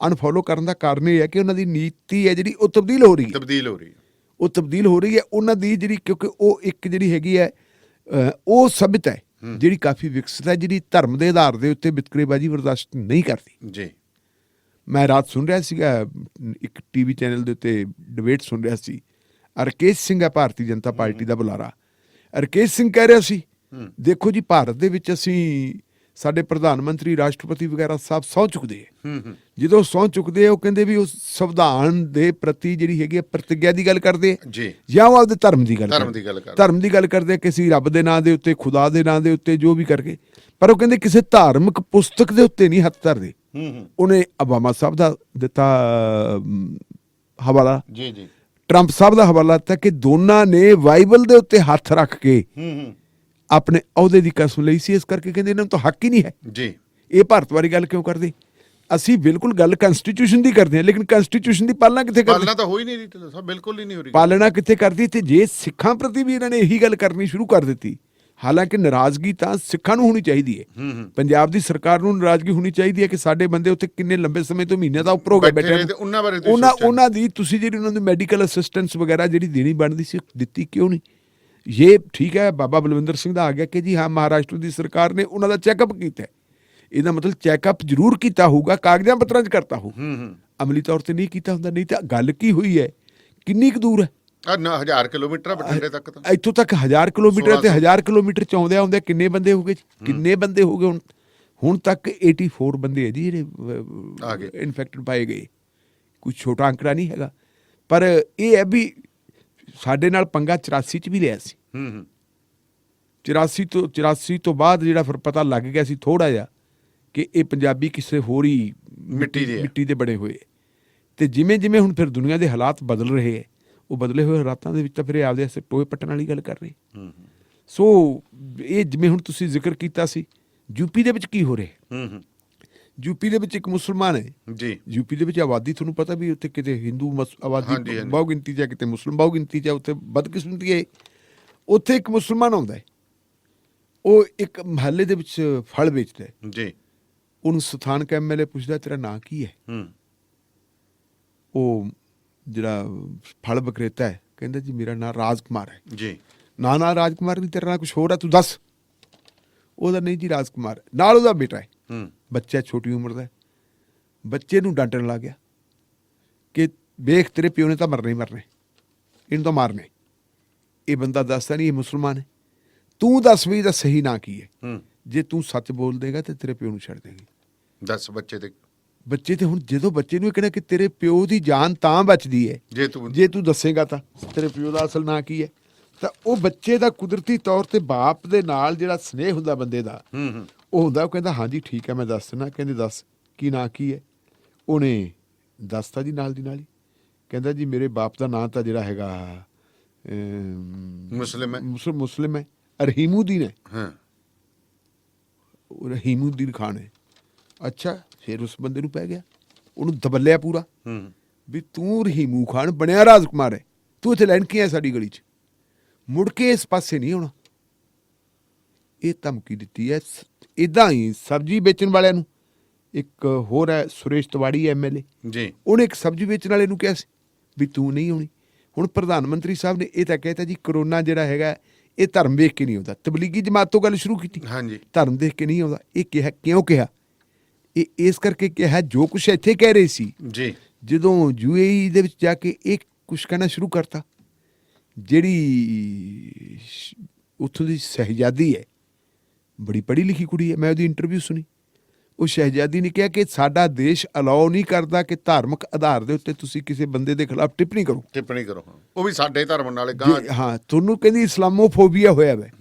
ਅਨਫੋਲੋ ਕਰਨ ਦਾ ਕਾਰਨ ਇਹ ਹੈ ਕਿ ਉਹਨਾਂ ਦੀ ਨੀਤੀ ਹੈ ਜਿਹੜੀ ਉਹ ਤਬਦੀਲ ਹੋ ਰਹੀ ਹੈ। ਉਹ ਤਬਦੀਲ ਹੋ ਰਹੀ ਹੈ ਉਹਨਾਂ ਦੀ ਜਿਹੜੀ, ਕਿਉਂਕਿ ਉਹ ਇੱਕ ਜਿਹੜੀ ਹੈਗੀ ਹੈ ਉਹ ਸਭਿਅਤਾ ਹੈ ਜਿਹੜੀ ਕਾਫੀ ਵਿਕਸਿਤ ਹੈ, ਜਿਹੜੀ ਧਰਮ ਦੇ ਆਧਾਰ ਦੇ ਉੱਤੇ ਵਿਤਕਰੇਬਾਜ਼ੀ ਬਰਦਾਸ਼ਤ ਨਹੀਂ ਕਰਦੀ। ਜੀ ਮੈਂ ਰਾਤ ਸੁਣ ਰਿਹਾ ਸੀਗਾ ਇੱਕ TV ਚੈਨਲ ਦੇ ਉੱਤੇ ਡਿਬੇਟ ਸੁਣ ਰਿਹਾ ਸੀ। ਰਕੇਸ਼ ਸਿੰਘ ਹੈ ਭਾਰਤੀ ਜਨਤਾ ਪਾਰਟੀ ਦਾ ਬੁਲਾਰਾ। ਰਕੇਸ਼ ਸਿੰਘ ਕਹਿ ਰਿਹਾ ਸੀ, ਦੇਖੋ ਜੀ ਭਾਰਤ ਦੇ ਵਿੱਚ ਅਸੀਂ ਸਾਡੇ ਪ੍ਰਧਾਨ ਮੰਤਰੀ, ਰਾਸ਼ਟਰਪਤੀ ਵਗੈਰਾ ਸਭ ਸਹੁੰ ਚੁੱਕਦੇ ਹੈ। ਜਦੋਂ ਸਹੁੰ ਚੁੱਕਦੇ ਆ ਉਹ ਕਹਿੰਦੇ ਵੀ ਉਹ ਸੰਵਿਧਾਨ ਦੇ ਪ੍ਰਤੀ ਜਿਹੜੀ ਹੈਗੀ ਹੈ ਪ੍ਰਤਿਗਿਆ ਦੀ ਗੱਲ ਕਰਦੇ ਜੀ, ਜਾਂ ਉਹ ਆਪਦੇ ਧਰਮ ਦੀ ਗੱਲ ਕਰਦੇ ਕਿ ਅਸੀਂ ਰੱਬ ਦੇ ਨਾਂ ਦੇ ਉੱਤੇ, ਖੁਦਾ ਦੇ ਨਾਂ ਦੇ ਉੱਤੇ ਜੋ ਵੀ ਕਰਕੇ, ਪਰ ਉਹ ਕਹਿੰਦੇ ਕਿਸੇ ਧਾਰਮਿਕ ਪੁਸਤਕ ਦੇ ਉੱਤੇ ਨਹੀਂ ਹੱਥ ਧਰਦੇ। ਉਹਨੇ ਓਬਾਮਾ ਸਾਹਿਬ ਦਾ ਦਿੱਤਾ ਹਵਾਲਾ, ਜੀ ਜੀ, ਟਰੰਪ ਸਾਹਿਬ ਦਾ ਹਵਾਲਾ ਦਿੱਤਾ ਕਿ ਦੋਨਾਂ ਨੇ ਬਾਈਬਲ ਦੇ ਉੱਤੇ ਹੱਥ ਰੱਖ ਕੇ ਆਪਣੇ ਅਹੁਦੇ ਦੀ ਕਸਮ ਲਈ ਸੀ। ਇਸ ਕਰਕੇ ਕਹਿੰਦੇ ਇਹਨਾਂ ਨੂੰ ਤਾਂ ਹੱਕ ਹੀ ਨਹੀਂ ਹੈ ਜੀ। ਇਹ ਭਾਰਤ ਬਾਰੇ ਗੱਲ ਕਿਉਂ ਕਰਦੇ? ਅਸੀਂ ਬਿਲਕੁਲ ਗੱਲ ਕਨਸਟੀਟਿਊਸ਼ਨ ਦੀ ਕਰਦੇ ਹਾਂ, ਲੇਕਿਨ ਕਨਸਟੀਟਿਊਸ਼ਨ ਦੀ ਪਾਲਣਾ ਕਿੱਥੇ ਕਰਦੇ? ਪਾਲਣਾ ਤਾਂ ਹੋ ਹੀ ਨਹੀਂ ਰਹੀ ਸਭ, ਬਿਲਕੁਲ ਹੀ ਨਹੀਂ ਹੋ ਰਹੀ ਪਾਲਣਾ ਕਿੱਥੇ ਕਰਦੀ? ਤੇ ਜੇ ਸਿੱਖਾਂ ਪ੍ਰਤੀ ਵੀ ਇਹਨਾਂ ਨੇ ਇਹੀ ਗੱਲ ਕਰਨੀ ਸ਼ੁਰੂ ਕਰ ਦਿੱਤੀ, ਹਾਲਾਂਕਿ ਨਾਰਾਜ਼ਗੀ ਤਾਂ ਸਿੱਖਾਂ ਨੂੰ ਹੋਣੀ ਚਾਹੀਦੀ ਹੈ। ਪੰਜਾਬ ਦੀ ਸਰਕਾਰ ਨੂੰ ਨਾਰਾਜ਼ਗੀ ਹੋਣੀ ਚਾਹੀਦੀ ਹੈ ਕਿ ਸਾਡੇ ਬੰਦੇ ਉੱਥੇ ਕਿੰਨੇ ਲੰਬੇ ਸਮੇਂ ਤੋਂ, ਮਹੀਨਿਆਂ ਦਾ ਉੱਪਰ ਹੋ ਗਏ ਬੈਠੇ, ਉਹਨਾਂ ਦੀ ਤੁਸੀਂ ਜਿਹੜੀ ਉਹਨਾਂ ਦੀ ਮੈਡੀਕਲ ਅਸਿਸਟੈਂਸ ਵਗੈਰਾ ਜਿਹੜੀ ਦੇਣੀ ਬਣਦੀ ਸੀ ਦਿੱਤੀ ਕਿਉਂ ਨਹੀਂ? ਇਹ ਠੀਕ ਹੈ, ਬਾਬਾ ਬਲਵਿੰਦਰ ਸਿੰਘ ਦਾ ਆ ਗਿਆ ਕਿ ਜੀ ਹਾਂ ਮਹਾਰਾਸ਼ਟਰ ਦੀ ਸਰਕਾਰ ਨੇ ਉਹਨਾਂ ਦਾ ਚੈੱਕਅਪ ਕੀਤਾ। ਇਹਦਾ ਮਤਲਬ ਚੈੱਕਅਪ ਜ਼ਰੂਰ ਕੀਤਾ ਹੋਊਗਾ, ਕਾਗਜ਼ਾਂ ਪੱਤਰਾਂ 'ਚ ਕਰਤਾ ਹੋਊ, ਅਮਲੀ ਤੌਰ ਤੇ ਨਹੀਂ ਕੀਤਾ ਹੁੰਦਾ। ਨਹੀਂ ਤਾਂ ਗੱਲ ਕੀ ਹੋਈ ਹੈ, ਕਿੰਨੀ ਕੁ ਦੂਰ ਹੈ? 1000 ਕਿਲੋਮੀਟਰ ਬਠਿੰਡੇ ਤੱਕ, ਤਾਂ ਇੱਥੋਂ ਤੱਕ 1000 ਕਿਲੋਮੀਟਰ, ਤੇ 1000 ਕਿਲੋਮੀਟਰ ਚ ਆਉਂਦੇ ਕਿੰਨੇ ਬੰਦੇ ਹੋ ਗਏ? ਕਿੰਨੇ ਬੰਦੇ ਹੋ ਗਏ ਹੁਣ ਤੱਕ? 84 ਬੰਦੇ ਹੈ ਜੀ ਜਿਹੜੇ ਇਨਫੈਕਟਡ ਪਾਏ ਗਏ। ਕੋਈ ਛੋਟਾ ਅੰਕੜਾ ਨਹੀਂ ਹੈਗਾ। ਪਰ ਇਹ ਹੈ ਵੀ ਸਾਡੇ ਨਾਲ ਪੰਗਾ 84 ਚ ਵੀ ਲਿਆ ਸੀ। 84 ਤੋਂ ਬਾਅਦ ਜਿਹੜਾ ਫਿਰ ਪਤਾ ਲੱਗ ਗਿਆ ਸੀ ਥੋੜਾ ਜਿਹਾ ਕਿ ਇਹ ਪੰਜਾਬੀ ਕਿਸੇ ਹੋਰ ਹੀ ਮਿੱਟੀ ਦੇ ਬਣੇ ਹੋਏ। ਤੇ ਜਿਵੇਂ ਜਿਵੇਂ ਹੁਣ ਫਿਰ ਦੁਨੀਆ ਦੇ ਹਾਲਾਤ ਬਦਲ ਰਹੇ ਹੈ, ਉਹ ਬਦਲੇ ਹੋਏ ਹਾਲਾਤਾਂ ਦੇ ਵਿੱਚ ਤਾਂ ਫਿਰ ਇਹ ਆਪਦੇ ਵਾਸਤੇ ਟੋਏ ਪੱਟਣ ਵਾਲੀ ਗੱਲ ਕਰ ਰਹੇ। ਸੋ ਇਹ ਜਿਵੇਂ ਹੁਣ ਤੁਸੀਂ ਜ਼ਿਕਰ ਕੀਤਾ ਸੀ, ਯੂਪੀ ਦੇ ਵਿੱਚ ਕੀ ਹੋ ਰਿਹਾ? ਯੂਪੀ ਦੇ ਵਿੱਚ ਇੱਕ ਮੁਸਲਮਾਨ ਹੈ ਜੀ। ਯੂਪੀ ਦੇ ਵਿੱਚ ਆਬਾਦੀ ਤੁਹਾਨੂੰ ਪਤਾ ਵੀ ਉੱਥੇ ਕਿਤੇ ਹਿੰਦੂ ਆਬਾਦੀ ਬਹੁ ਗਿਣਤੀ 'ਚ ਹੈ, ਕਿਤੇ ਮੁਸਲਿਮ ਬਹੁ ਗਿਣਤੀ 'ਚ ਹੈ। ਉੱਥੇ ਬਦਕਿਸਮਤੀ ਹੈ। ਉੱਥੇ ਇੱਕ ਮੁਸਲਮਾਨ ਆਉਂਦਾ ਹੈ, ਉਹ ਇੱਕ ਮਹੱਲੇ ਦੇ ਵਿੱਚ ਫਲ ਵੇਚਦਾ ਹੈ ਜੀ। ਉਹਨੂੰ ਸਥਾਨਕ MLA ਪੁੱਛਦਾ ਤੇਰਾ ਨਾਂ ਕੀ ਹੈ? ਉਹ ਜਿਹੜਾ ਫਲ ਵਿਕਰੇਤਾ ਹੈ ਕਹਿੰਦਾ ਜੀ ਮੇਰਾ ਨਾਂ ਰਾਜ ਕੁਮਾਰ ਹੈ ਜੀ। ਨਾ ਰਾਜ ਕੁਮਾਰ ਨਹੀਂ, ਤੇਰਾ ਨਾਂ ਕੁਛ ਹੋਰ ਹੈ, ਤੂੰ ਦੱਸ। ਉਹਦਾ ਨਹੀਂ ਜੀ ਰਾਜ ਕੁਮਾਰ। ਨਾਲ ਉਹਦਾ ਬੇਟਾ ਹੈ, ਬੱਚਾ ਛੋਟੀ ਉਮਰ ਦਾ। ਬੱਚੇ ਨੂੰ ਡਾਂਟਣ ਲੱਗ ਗਿਆ ਕਿ ਵੇਖ ਤੇਰੇ ਪਿਓ ਨੇ ਤਾਂ ਮਰਨੇ ਹੀ ਮਰਨੇ, ਇਹਨੂੰ ਤਾਂ ਮਾਰਨੇ। ਇਹ ਬੰਦਾ ਦੱਸਦਾ ਨਹੀਂ ਇਹ ਮੁਸਲਮਾਨ ਹੈ। ਤੂੰ ਦੱਸ ਵੀ ਇਹਦਾ ਸਹੀ ਨਾਂ ਕੀ ਹੈ? ਜੇ ਤੂੰ ਸੱਚ ਬੋਲ ਦੇਗਾ ਤੇ ਤੇਰੇ ਪਿਓ ਨੂੰ ਛੱਡ ਦੇਗੀ। ਦੱਸ ਬੱਚੇ ਤੇ ਹੁਣ ਜਦੋਂ ਬੱਚੇ ਨੂੰ ਇਹ ਕਹਿਣਾ ਕਿ ਤੇਰੇ ਪਿਓ ਦੀ ਜਾਨ ਤਾਂ ਬਚਦੀ ਹੈ ਜੇ ਤੂੰ ਦੱਸੇਗਾ ਤਾਂ ਤੇਰੇ ਪਿਓ ਦਾ ਅਸਲ ਨਾਂ ਕੀ ਹੈ, ਤਾਂ ਉਹ ਬੱਚੇ ਦਾ ਕੁਦਰਤੀ ਤੌਰ ਤੇ ਬਾਪ ਦੇ ਨਾਲ ਜਿਹੜਾ ਸਨੇਹ ਹੁੰਦਾ ਬੰਦੇ ਦਾ, ਉਹ ਹੁੰਦਾ। ਉਹ ਕਹਿੰਦਾ ਹਾਂਜੀ ਠੀਕ ਹੈ ਮੈਂ ਦੱਸ ਦਿੰਦਾ। ਕਹਿੰਦੇ ਦੱਸ ਕੀ ਨਾਂ ਕੀ ਹੈ? ਉਹਨੇ ਦੱਸਤਾ ਜੀ ਨਾਲ ਦੀ ਨਾਲ ਹੀ। ਕਹਿੰਦਾ ਜੀ ਮੇਰੇ ਬਾਪ ਦਾ ਨਾਂ ਤਾਂ ਜਿਹੜਾ ਹੈਗਾ ਮੁਸਲਿਮ ਹੈ, ਰਹੀਮੂਦੀਨ ਹੈ। ਰਹੀਮੂਦੀਨ ਖਾਨ ਹੈ। ਅੱਛਾ, ਫਿਰ ਉਸ ਬੰਦੇ ਨੂੰ ਪੈ ਗਿਆ, ਉਹਨੂੰ ਦਬਲਿਆ ਪੂਰਾ ਵੀ ਤੂੰ ਰਹੀਮੂ ਖਾਨ ਬਣਿਆ ਰਾਜਕੁਮਾਰ ਹੈ, ਤੂੰ ਇੱਥੇ ਲੈਣ ਕੀ ਹੈ ਸਾਡੀ ਗਲੀ 'ਚ? ਮੁੜ ਕੇ ਇਸ ਪਾਸੇ ਨਹੀਂ ਆਉਣਾ। ਇਹ ਧਮਕੀ ਦਿੱਤੀ ਹੈ। ਇੱਦਾਂ ਹੀ ਸਬਜ਼ੀ ਵੇਚਣ ਵਾਲਿਆਂ ਨੂੰ, ਇੱਕ ਹੋਰ ਹੈ ਸੁਰੇਸ਼ ਤਿਵਾੜੀ MLA ਜੀ, ਉਹਨੇ ਇੱਕ ਸਬਜ਼ੀ ਵੇਚਣ ਵਾਲੇ ਨੂੰ ਕਿਹਾ ਸੀ ਵੀ ਤੂੰ ਨਹੀਂ ਆਉਣੀ। ਹੁਣ ਪ੍ਰਧਾਨ ਮੰਤਰੀ ਸਾਹਿਬ ਨੇ ਇਹ ਤਾਂ ਕਹਿਤਾ ਜੀ ਕਰੋਨਾ ਜਿਹੜਾ ਹੈਗਾ ਇਹ ਧਰਮ ਵੇਖ ਕੇ ਨਹੀਂ ਆਉਂਦਾ। ਤਬਲੀਗੀ ਜਮਾਤ ਤੋਂ ਗੱਲ ਸ਼ੁਰੂ ਕੀਤੀ, ਹਾਂਜੀ ਧਰਮ ਦੇਖ ਕੇ ਨਹੀਂ ਆਉਂਦਾ। ਇਹ ਕਿਹਾ ਕਿਉਂ ਕਿਹਾ? ਇਹ ਇਸ ਕਰਕੇ ਕਿਹਾ ਜੋ ਕੁਛ ਇੱਥੇ ਕਹਿ ਰਹੇ ਸੀ, ਜੀ ਜਦੋਂ UAE ਦੇ ਵਿੱਚ ਜਾ ਕੇ ਇਹ ਕੁਛ ਕਹਿਣਾ ਸ਼ੁਰੂ ਕਰਤਾ। ਜਿਹੜੀ ਉੱਥੋਂ ਦੀ ਸ਼ਹਿਜ਼ਾਦੀ ਹੈ, ਬੜੀ ਪੜ੍ਹੀ ਲਿਖੀ ਕੁੜੀ ਹੈ, ਮੈਂ ਉਹਦੀ ਇੰਟਰਵਿਊ ਸੁਣੀ। ਉਹ ਸ਼ਹਿਜ਼ਾਦੀ ਨੇ ਕਿਹਾ ਕਿ ਸਾਡਾ ਦੇਸ਼ ਅਲਾਓ ਨਹੀਂ ਕਰਦਾ ਕਿ ਧਾਰਮਿਕ ਆਧਾਰ ਦੇ ਉੱਤੇ ਤੁਸੀਂ ਕਿਸੇ ਬੰਦੇ ਦੇ ਖਿਲਾਫ ਟਿੱਪਣੀ ਕਰੋ। ਹਾਂ। ਉਹ ਵੀ ਸਾਡੇ ਧਰਮ ਨਾਲੇ ਗਾਂ। ਹਾਂ, ਤੁਹਾਨੂੰ ਕਹਿੰਦੀ ਇਸਲਾਮੋਫੋਬੀਆ ਹੋਇਆ ਵੈ।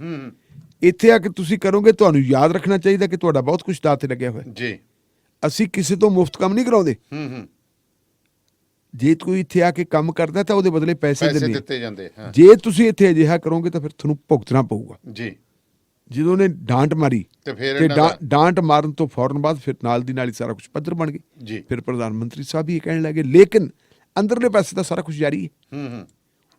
ਇੱਥੇ ਆ ਕੇ ਤੁਸੀਂ ਕਰੋਗੇ, ਤੁਹਾਨੂੰ ਯਾਦ ਰੱਖਣਾ ਚਾਹੀਦਾ ਕਿ ਤੁਹਾਡਾ ਬਹੁਤ ਕੁਝ ਦਾਅ ਤੇ ਲੱਗਿਆ ਹੋਇਆ ਜੀ। ਅਸੀਂ ਕਿਸੇ ਤੋਂ ਮੁਫਤ ਕੰਮ ਨਹੀਂ ਕਰਾਉਂਦੇ। ਜੇ ਕੋਈ ਇੱਥੇ ਆ ਕੇ ਕੰਮ ਕਰਦਾ ਤਾਂ ਉਹਦੇ ਬਦਲੇ ਪੈਸੇ ਦਿੱਤੇ ਜਾਂਦੇ। ਜੇ ਤੁਸੀਂ ਇੱਥੇ ਅਜਿਹਾ ਕਰੋਗੇ ਤਾਂ ਫਿਰ ਤੁਹਾਨੂੰ ਭੁਗਤਣਾ ਪਊਗਾ ਜੀ। ਜਦੋਂ ਉਹਨੇ ਡਾਂਟ ਮਾਰੀ ਤੇ ਫਿਰ ਡਾਂਟ ਮਾਰਨ ਤੋਂ ਫੌਰਨ ਬਾਅਦ ਫਿਰ ਨਾਲ ਦੀ ਨਾਲ ਹੀ ਸਾਰਾ ਕੁਝ ਪੱਧਰ ਬਣ ਗਈ ਜੀ। ਫਿਰ ਪ੍ਰਧਾਨ ਮੰਤਰੀ ਸਾਹਿਬ ਵੀ ਇਹ ਕਹਿਣ ਲੱਗੇ, ਲੇਕਿਨ ਅੰਦਰਲੇ ਪਾਸੇ ਤਾਂ ਸਾਰਾ ਕੁਝ ਜਾਰੀ ਹੈ।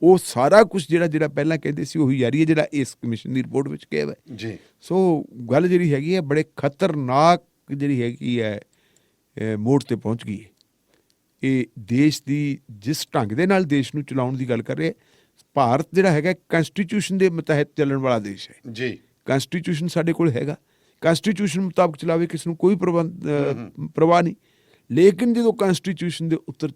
ਉਹ ਸਾਰਾ ਕੁਝ ਜਿਹੜਾ ਪਹਿਲਾਂ ਕਹਿੰਦੇ ਸੀ ਉਹੀ ਜਾਰੀ ਹੈ, ਜਿਹੜਾ ਇਸ ਕਮਿਸ਼ਨ ਦੀ ਰਿਪੋਰਟ ਵਿੱਚ ਕਿਹਾ ਹੈ ਜੀ। ਸੋ ਗੱਲ ਜਿਹੜੀ ਹੈਗੀ ਹੈ ਬੜੇ ਖਤਰਨਾਕ ਜਿਹੜੀ ਹੈਗੀ ਹੈ ਮੋੜ ਤੇ ਪਹੁੰਚ ਗਈ ਹੈ। ਇਹ ਦੇਸ਼ ਦੀ ਜਿਸ ਢੰਗ ਦੇ ਨਾਲ ਦੇਸ਼ ਨੂੰ ਚਲਾਉਣ ਦੀ ਗੱਲ ਕਰ ਰਹੇ, ਭਾਰਤ ਜਿਹੜਾ ਹੈਗਾ ਕਨਸਟੀਟਿਊਸ਼ਨ ਦੇ ਮੁਤਾਹਿਤ ਚੱਲਣ ਵਾਲਾ ਦੇਸ਼ ਹੈ ਜੀ। ਕਨਸਟੀਟਿਊਸ਼ਨ ਸਾਡੇ ਕੋਲ ਹੈਗਾ, ਕਨਸਟੀਟਿਊਸ਼ਨ ਮੁਤਾਬਕ ਚਲਾਵੇ, ਕਿਸੇ ਨੂੰ ਕੋਈ ਪ੍ਰਵਾਹ ਨਹੀਂ। ਲੇਕਿਨ ਜਦੋਂ ਕਨਸਟੀਟਿਊਸ਼ਨ ਦੇ ਉੱਤਰ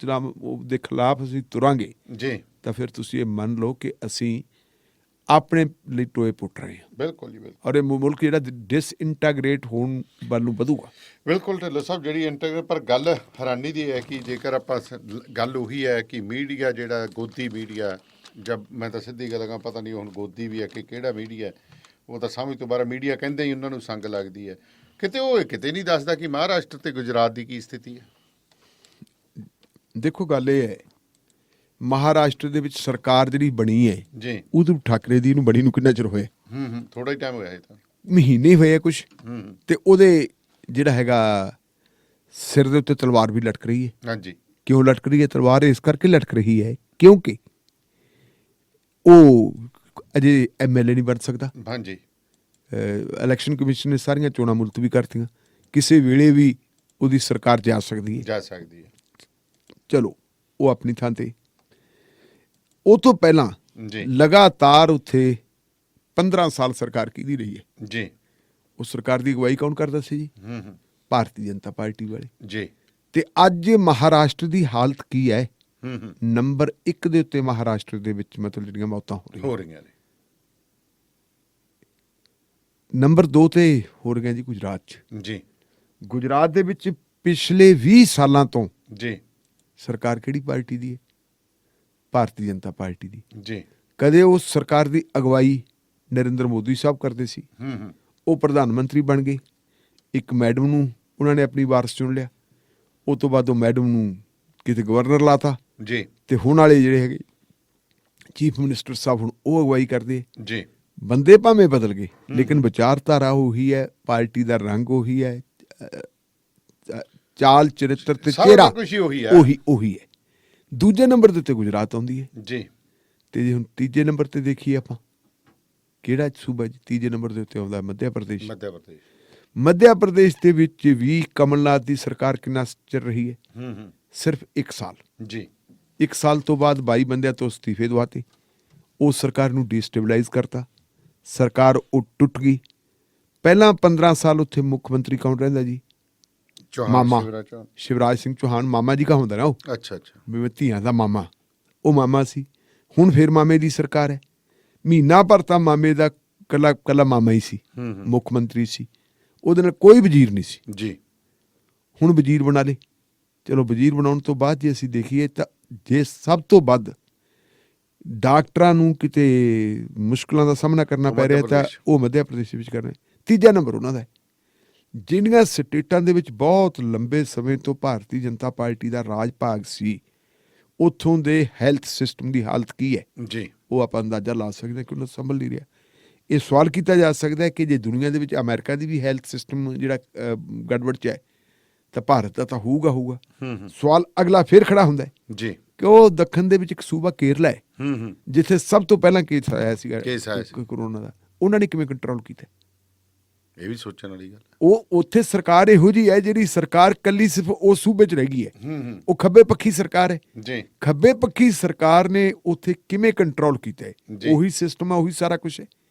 ਦੇ ਖਿਲਾਫ ਅਸੀਂ ਤੁਰਾਂਗੇ ਜੀ ਤਾਂ ਫਿਰ ਤੁਸੀਂ ਇਹ ਮੰਨ ਲਓ ਕਿ ਅਸੀਂ ਆਪਣੇ ਲਈ ਟੋਏ ਪੁੱਟ ਰਹੇ ਹਾਂ। ਬਿਲਕੁਲ ਜੀ, ਬਿਲਕੁਲ। ਔਰ ਇਹ ਮੁਲਕ ਜਿਹੜਾ ਡਿਸਇੰਟਾਗ੍ਰੇਟ ਹੋਣ ਵੱਲ ਨੂੰ ਵਧੂਗਾ। ਬਿਲਕੁਲ ਢਿੱਲੋਂ ਸਾਹਿਬ, ਜਿਹੜੀ ਇੰਟਰਗ੍ਰੇਟ, ਪਰ ਗੱਲ ਹੈਰਾਨੀ ਦੀ ਹੈ ਕਿ ਜੇਕਰ ਆਪਾਂ ਗੱਲ ਉਹੀ ਹੈ ਕਿ ਮੀਡੀਆ ਜਿਹੜਾ ਗੋਦੀ ਮੀਡੀਆ, ਜਦ ਮੈਂ ਤਾਂ ਸਿੱਧੀ ਗੱਲ ਕਹਾਂ ਪਤਾ ਨਹੀਂ ਹੁਣ ਗੋਦੀ ਵੀ ਹੈ ਕਿ ਕਿਹੜਾ ਮੀਡੀਆ, ਉਹ ਤਾਂ ਸਮਝ ਤੋਂ ਬਾਹਰ ਮੀਡੀਆ ਕਹਿੰਦੇ ਹੀ ਉਹਨਾਂ ਨੂੰ ਸੰਗ ਲੱਗਦੀ ਹੈ। ਕਿਤੇ ਉਹ ਕਿਤੇ ਨਹੀਂ ਦੱਸਦਾ ਕਿ ਮਹਾਰਾਸ਼ਟਰ ਤੇ ਗੁਜਰਾਤ ਦੀ ਕੀ ਸਥਿਤੀ ਹੈ। ਦੇਖੋ ਗੱਲ ਇਹ ਹੈ, ਮਹਾਰਾਸ਼ਟਰ ਦੇ ਵਿੱਚ ਸਰਕਾਰ ਜਿਹੜੀ ਬਣੀ ਹੈ ਜੀ, ਉਧਵ ਠਾਕਰੇ ਦੀ ਨੂੰ ਬਣੀ ਨੂੰ ਕਿੰਨਾ ਚਿਰ ਹੋਇਆ? ਥੋੜਾ ਹੀ ਟਾਈਮ ਹੋਇਆ ਹੈ, ਤਾਂ ਮਹੀਨੇ ਹੋਏ ਕੁਛ। ਤੇ ਉਹਦੇ ਜਿਹੜਾ ਹੈਗਾ ਸਿਰ ਦੇ ਉੱਤੇ ਤਲਵਾਰ ਵੀ ਲਟਕ ਰਹੀ ਹੈ। ਹਾਂਜੀ। ਕਿਉਂ ਲਟਕ ਰਹੀ ਹੈ ਤਲਵਾਰ? ਇਸ ਕਰਕੇ ਲਟਕ ਰਹੀ ਹੈ ਕਿਉਂਕਿ ਉਹ ਅਜੇ MLA ਨਹੀਂ ਬਣ ਸਕਦਾ। ਹਾਂਜੀ। ਇਲੈਕਸ਼ਨ ਕਮਿਸ਼ਨ ਨੇ ਸਾਰੀਆਂ ਚੋਣਾਂ ਮੁਲਤਵੀ ਕਰਤੀਆਂ, ਕਿਸੇ ਵੇਲੇ ਵੀ ਉਹਦੀ ਸਰਕਾਰ ਜਾ ਸਕਦੀ ਹੈ। ਚਲੋ ਉਹ ਆਪਣੀ ਥਾਂ ਤੇ। ਉਹ ਤੋਂ ਪਹਿਲਾਂ ਲਗਾਤਾਰ ਉੱਥੇ 15 ਸਾਲ ਸਰਕਾਰ ਕਿਹਦੀ ਰਹੀ ਹੈ ਜੀ? ਉਹ ਸਰਕਾਰ ਦੀ ਅਗਵਾਈ ਕੌਣ ਕਰਦਾ ਸੀ ਜੀ? ਭਾਰਤੀ ਜਨਤਾ ਪਾਰਟੀ ਵਾਲੇ ਜੀ। ਤੇ ਅੱਜ ਮਹਾਰਾਸ਼ਟਰ ਦੀ ਹਾਲਤ ਕੀ ਹੈ? ਨੰਬਰ 1 ਦੇ ਉੱਤੇ ਮਹਾਰਾਸ਼ਟਰ ਦੇ ਵਿੱਚ ਮਤਲਬ ਜਿਹੜੀਆਂ ਮੌਤਾਂ ਹੋ ਰਹੀਆਂ ਨੇ। ਨੰਬਰ 2 ਤੇ ਹੋ ਰਹੀਆਂ ਜੀ ਗੁਜਰਾਤ 'ਚ। ਜੀ। ਗੁਜਰਾਤ ਦੇ ਵਿੱਚ ਪਿਛਲੇ 20 ਸਾਲਾਂ ਤੋਂ ਜੀ ਸਰਕਾਰ ਕਿਹੜੀ ਪਾਰਟੀ ਦੀ ਹੈ? ਭਾਰਤੀ ਜਨਤਾ ਪਾਰਟੀ ਦੀ। ਜੀ। ਕਦੇ ਉਸ ਸਰਕਾਰ ਦੀ ਅਗਵਾਈ ਨਰਿੰਦਰ ਮੋਦੀ ਸਾਹਿਬ ਕਰਦੇ ਸੀ। ਉਹ ਪ੍ਰਧਾਨ ਮੰਤਰੀ ਬਣ ਗਏ, ਇੱਕ ਮੈਡਮ ਨੂੰ ਉਹਨਾਂ ਨੇ ਆਪਣੀ ਵਾਰਸ ਚੁਣ ਲਿਆ। ਉਹ ਤੋਂ ਬਾਅਦ ਉਹ ਮੈਡਮ ਨੂੰ ਕਿਤੇ ਗਵਰਨਰ ਲਾਤਾ ਜੀ। ਤੇ ਹੁਣ ਵਾਲੇ ਜਿਹੜੇ ਹੈਗੇ ਚੀਫ ਮਿਨਿਸਟਰ ਸਾਹਿਬ ਹੁਣ ਉਹ ਅਗਵਾਈ ਕਰਦੇ ਜੀ। ਬੰਦੇ ਭਾਵੇਂ ਬਦਲ ਗਏ ਲੇਕਿਨ ਵਿਚਾਰਧਾਰਾ ਉਹੀ ਹੈ, ਪਾਰਟੀ ਦਾ ਰੰਗ ਉਹੀ ਹੈ, ਚਾਲ ਚਰਿੱਤਰ ਤੇ ਚਿਹਰਾ ਉਹੀ ਹੈ। ਦੂਜੇ ਨੰਬਰ ਦੇ ਉੱਤੇ ਗੁਜਰਾਤ ਆਉਂਦੀ ਹੈ ਜੀ। ਤੇ ਜੇ ਹੁਣ ਤੀਜੇ ਨੰਬਰ ਤੇ ਦੇਖੀਏ ਆਪਾਂ, ਕਿਹੜਾ ਸੂਬਾ ਜੀ ਤੀਜੇ ਨੰਬਰ ਦੇ ਉੱਤੇ ਆਉਂਦਾ? ਮੱਧ ਪ੍ਰਦੇਸ਼। ਮੱਧ ਪ੍ਰਦੇਸ਼ ਦੇ ਵਿੱਚ ਵੀ ਕਮਲਨਾਥ ਦੀ ਸਰਕਾਰ ਕਿੰਨਾ ਚਿਰ ਰਹੀ ਹੈ? ਸਿਰਫ 1 ਸਾਲ। ਜੀ। 1 ਸਾਲ ਤੋਂ ਬਾਅਦ 22 ਬੰਦਿਆਂ ਤੋਂ ਅਸਤੀਫੇ ਦਵਾਤੇ। ਉਸ ਸਰਕਾਰ ਨੂੰ ਡੀਸਟੇਬਲਾਈਜ਼ ਕਰਤਾ, ਸਰਕਾਰ ਉਹ ਟੁੱਟ ਗਈ। ਪਹਿਲਾਂ 15 ਸਾਲ ਉੱਥੇ ਮੁੱਖ ਮੰਤਰੀ ਕੌਣ ਰਹਿੰਦਾ ਜੀ? ਮਾਮਾ ਸ਼ਿਵਰਾਜ ਸਿੰਘ ਚੌਹਾਨ। ਮਾਮਾ ਜੀ ਕਾ ਹੁੰਦਾ ਨਾ ਉਹ। ਅੱਛਾ। ਵੀ ਧੀਆਂ ਦਾ ਮਾਮਾ, ਉਹ ਮਾਮਾ ਸੀ। ਹੁਣ ਫਿਰ ਮਾਮੇ ਦੀ ਸਰਕਾਰ ਹੈ। ਮਹੀਨਾ ਭਰ ਤਾਂ ਮਾਮੇ ਦਾ ਕੱਲਾ ਮਾਮਾ ਹੀ ਸੀ, ਮੁੱਖ ਮੰਤਰੀ ਸੀ, ਉਹਦੇ ਨਾਲ ਕੋਈ ਵਜ਼ੀਰ ਨਹੀਂ ਸੀ ਜੀ। ਹੁਣ ਵਜ਼ੀਰ ਬਣਾ ਲਏ। ਚਲੋ ਵਜ਼ੀਰ ਬਣਾਉਣ ਤੋਂ ਬਾਅਦ ਜੇ ਅਸੀਂ ਦੇਖੀਏ ਤਾਂ ਜੇ ਸਭ ਤੋਂ ਵੱਧ ਡਾਕਟਰਾਂ ਨੂੰ ਕਿਤੇ ਮੁਸ਼ਕਲਾਂ ਦਾ ਸਾਹਮਣਾ ਕਰਨਾ ਪੈ ਰਿਹਾ ਤਾਂ ਉਹ ਮੱਧ ਪ੍ਰਦੇਸ਼ ਵਿੱਚ ਕਰ ਰਹੇ। ਤੀਜਾ ਨੰਬਰ ਉਹਨਾਂ ਦਾ ਹੈ। ਜਿਹੜੀਆਂ ਸਟੇਟਾਂ ਦੇ ਵਿੱਚ ਬਹੁਤ ਲੰਬੇ ਸਮੇਂ ਤੋਂ ਭਾਰਤੀ ਜਨਤਾ ਪਾਰਟੀ ਦਾ ਰਾਜ ਭਾਗ ਸੀ, ਉੱਥੋਂ ਦੇ ਹੈਲਥ ਸਿਸਟਮ ਦੀ ਹਾਲਤ ਕੀ ਹੈ ਜੀ, ਉਹ ਆਪਾਂ ਅੰਦਾਜ਼ਾ ਲਾ ਸਕਦੇ ਕਿ ਉਹਨਾਂ ਸੰਭਲ ਨਹੀਂ ਰਿਹਾ। ਇਹ ਸਵਾਲ ਕੀਤਾ ਜਾ ਸਕਦਾ ਕਿ ਜੇ ਦੁਨੀਆ ਦੇ ਵਿੱਚ ਅਮਰੀਕਾ ਦੀ ਵੀ ਹੈਲਥ ਸਿਸਟਮ ਜਿਹੜਾ ਗੜਬੜ 'ਚ ਹੈ ਤਾਂ ਭਾਰਤ ਦਾ ਤਾਂ ਹੋਊਗਾ। ਸਵਾਲ ਅਗਲਾ ਫਿਰ ਖੜਾ ਹੁੰਦਾ ਜੀ ਕਿ ਉਹ ਦੱਖਣ ਦੇ ਵਿੱਚ ਇੱਕ ਸੂਬਾ ਕੇਰਲਾ ਹੈ ਜਿੱਥੇ ਸਭ ਤੋਂ ਪਹਿਲਾਂ ਕੇਸ ਆਇਆ ਸੀਗਾ ਕੋਰੋਨਾ ਦਾ, ਉਹਨਾਂ ਨੇ ਕਿਵੇਂ ਕੰਟਰੋਲ ਕੀਤਾ? ਇਹ ਵੀ ਸੋਚਣ ਵਾਲੀ ਗੱਲ। ਉਹ ਉੱਥੇ ਸਰਕਾਰ ਇਹੋ ਜਿਹੀ ਹੈ ਜਿਹੜੀ ਸਰਕਾਰ ਕੱਲੀ ਸਿਰਫ ਉਸ ਸੂਬੇ 'ਚ ਰਹਿ ਗਈ ਹੈ। ਉਹ ਖੱਬੇ ਪੱਖੀ ਸਰਕਾਰ ਹੈ ਜੀ। ਖੱਬੇ ਪੱਖੀ ਸਰਕਾਰ ਨੇ ਉੱਥੇ ਕਿਵੇਂ ਕੰਟਰੋਲ ਕੀਤਾ ਹੈ? ਉਹੀ ਸਿਸਟਮ ਹੈ, ਉਹੀ ਸਾਰਾ ਕੁਛ ਹੈ।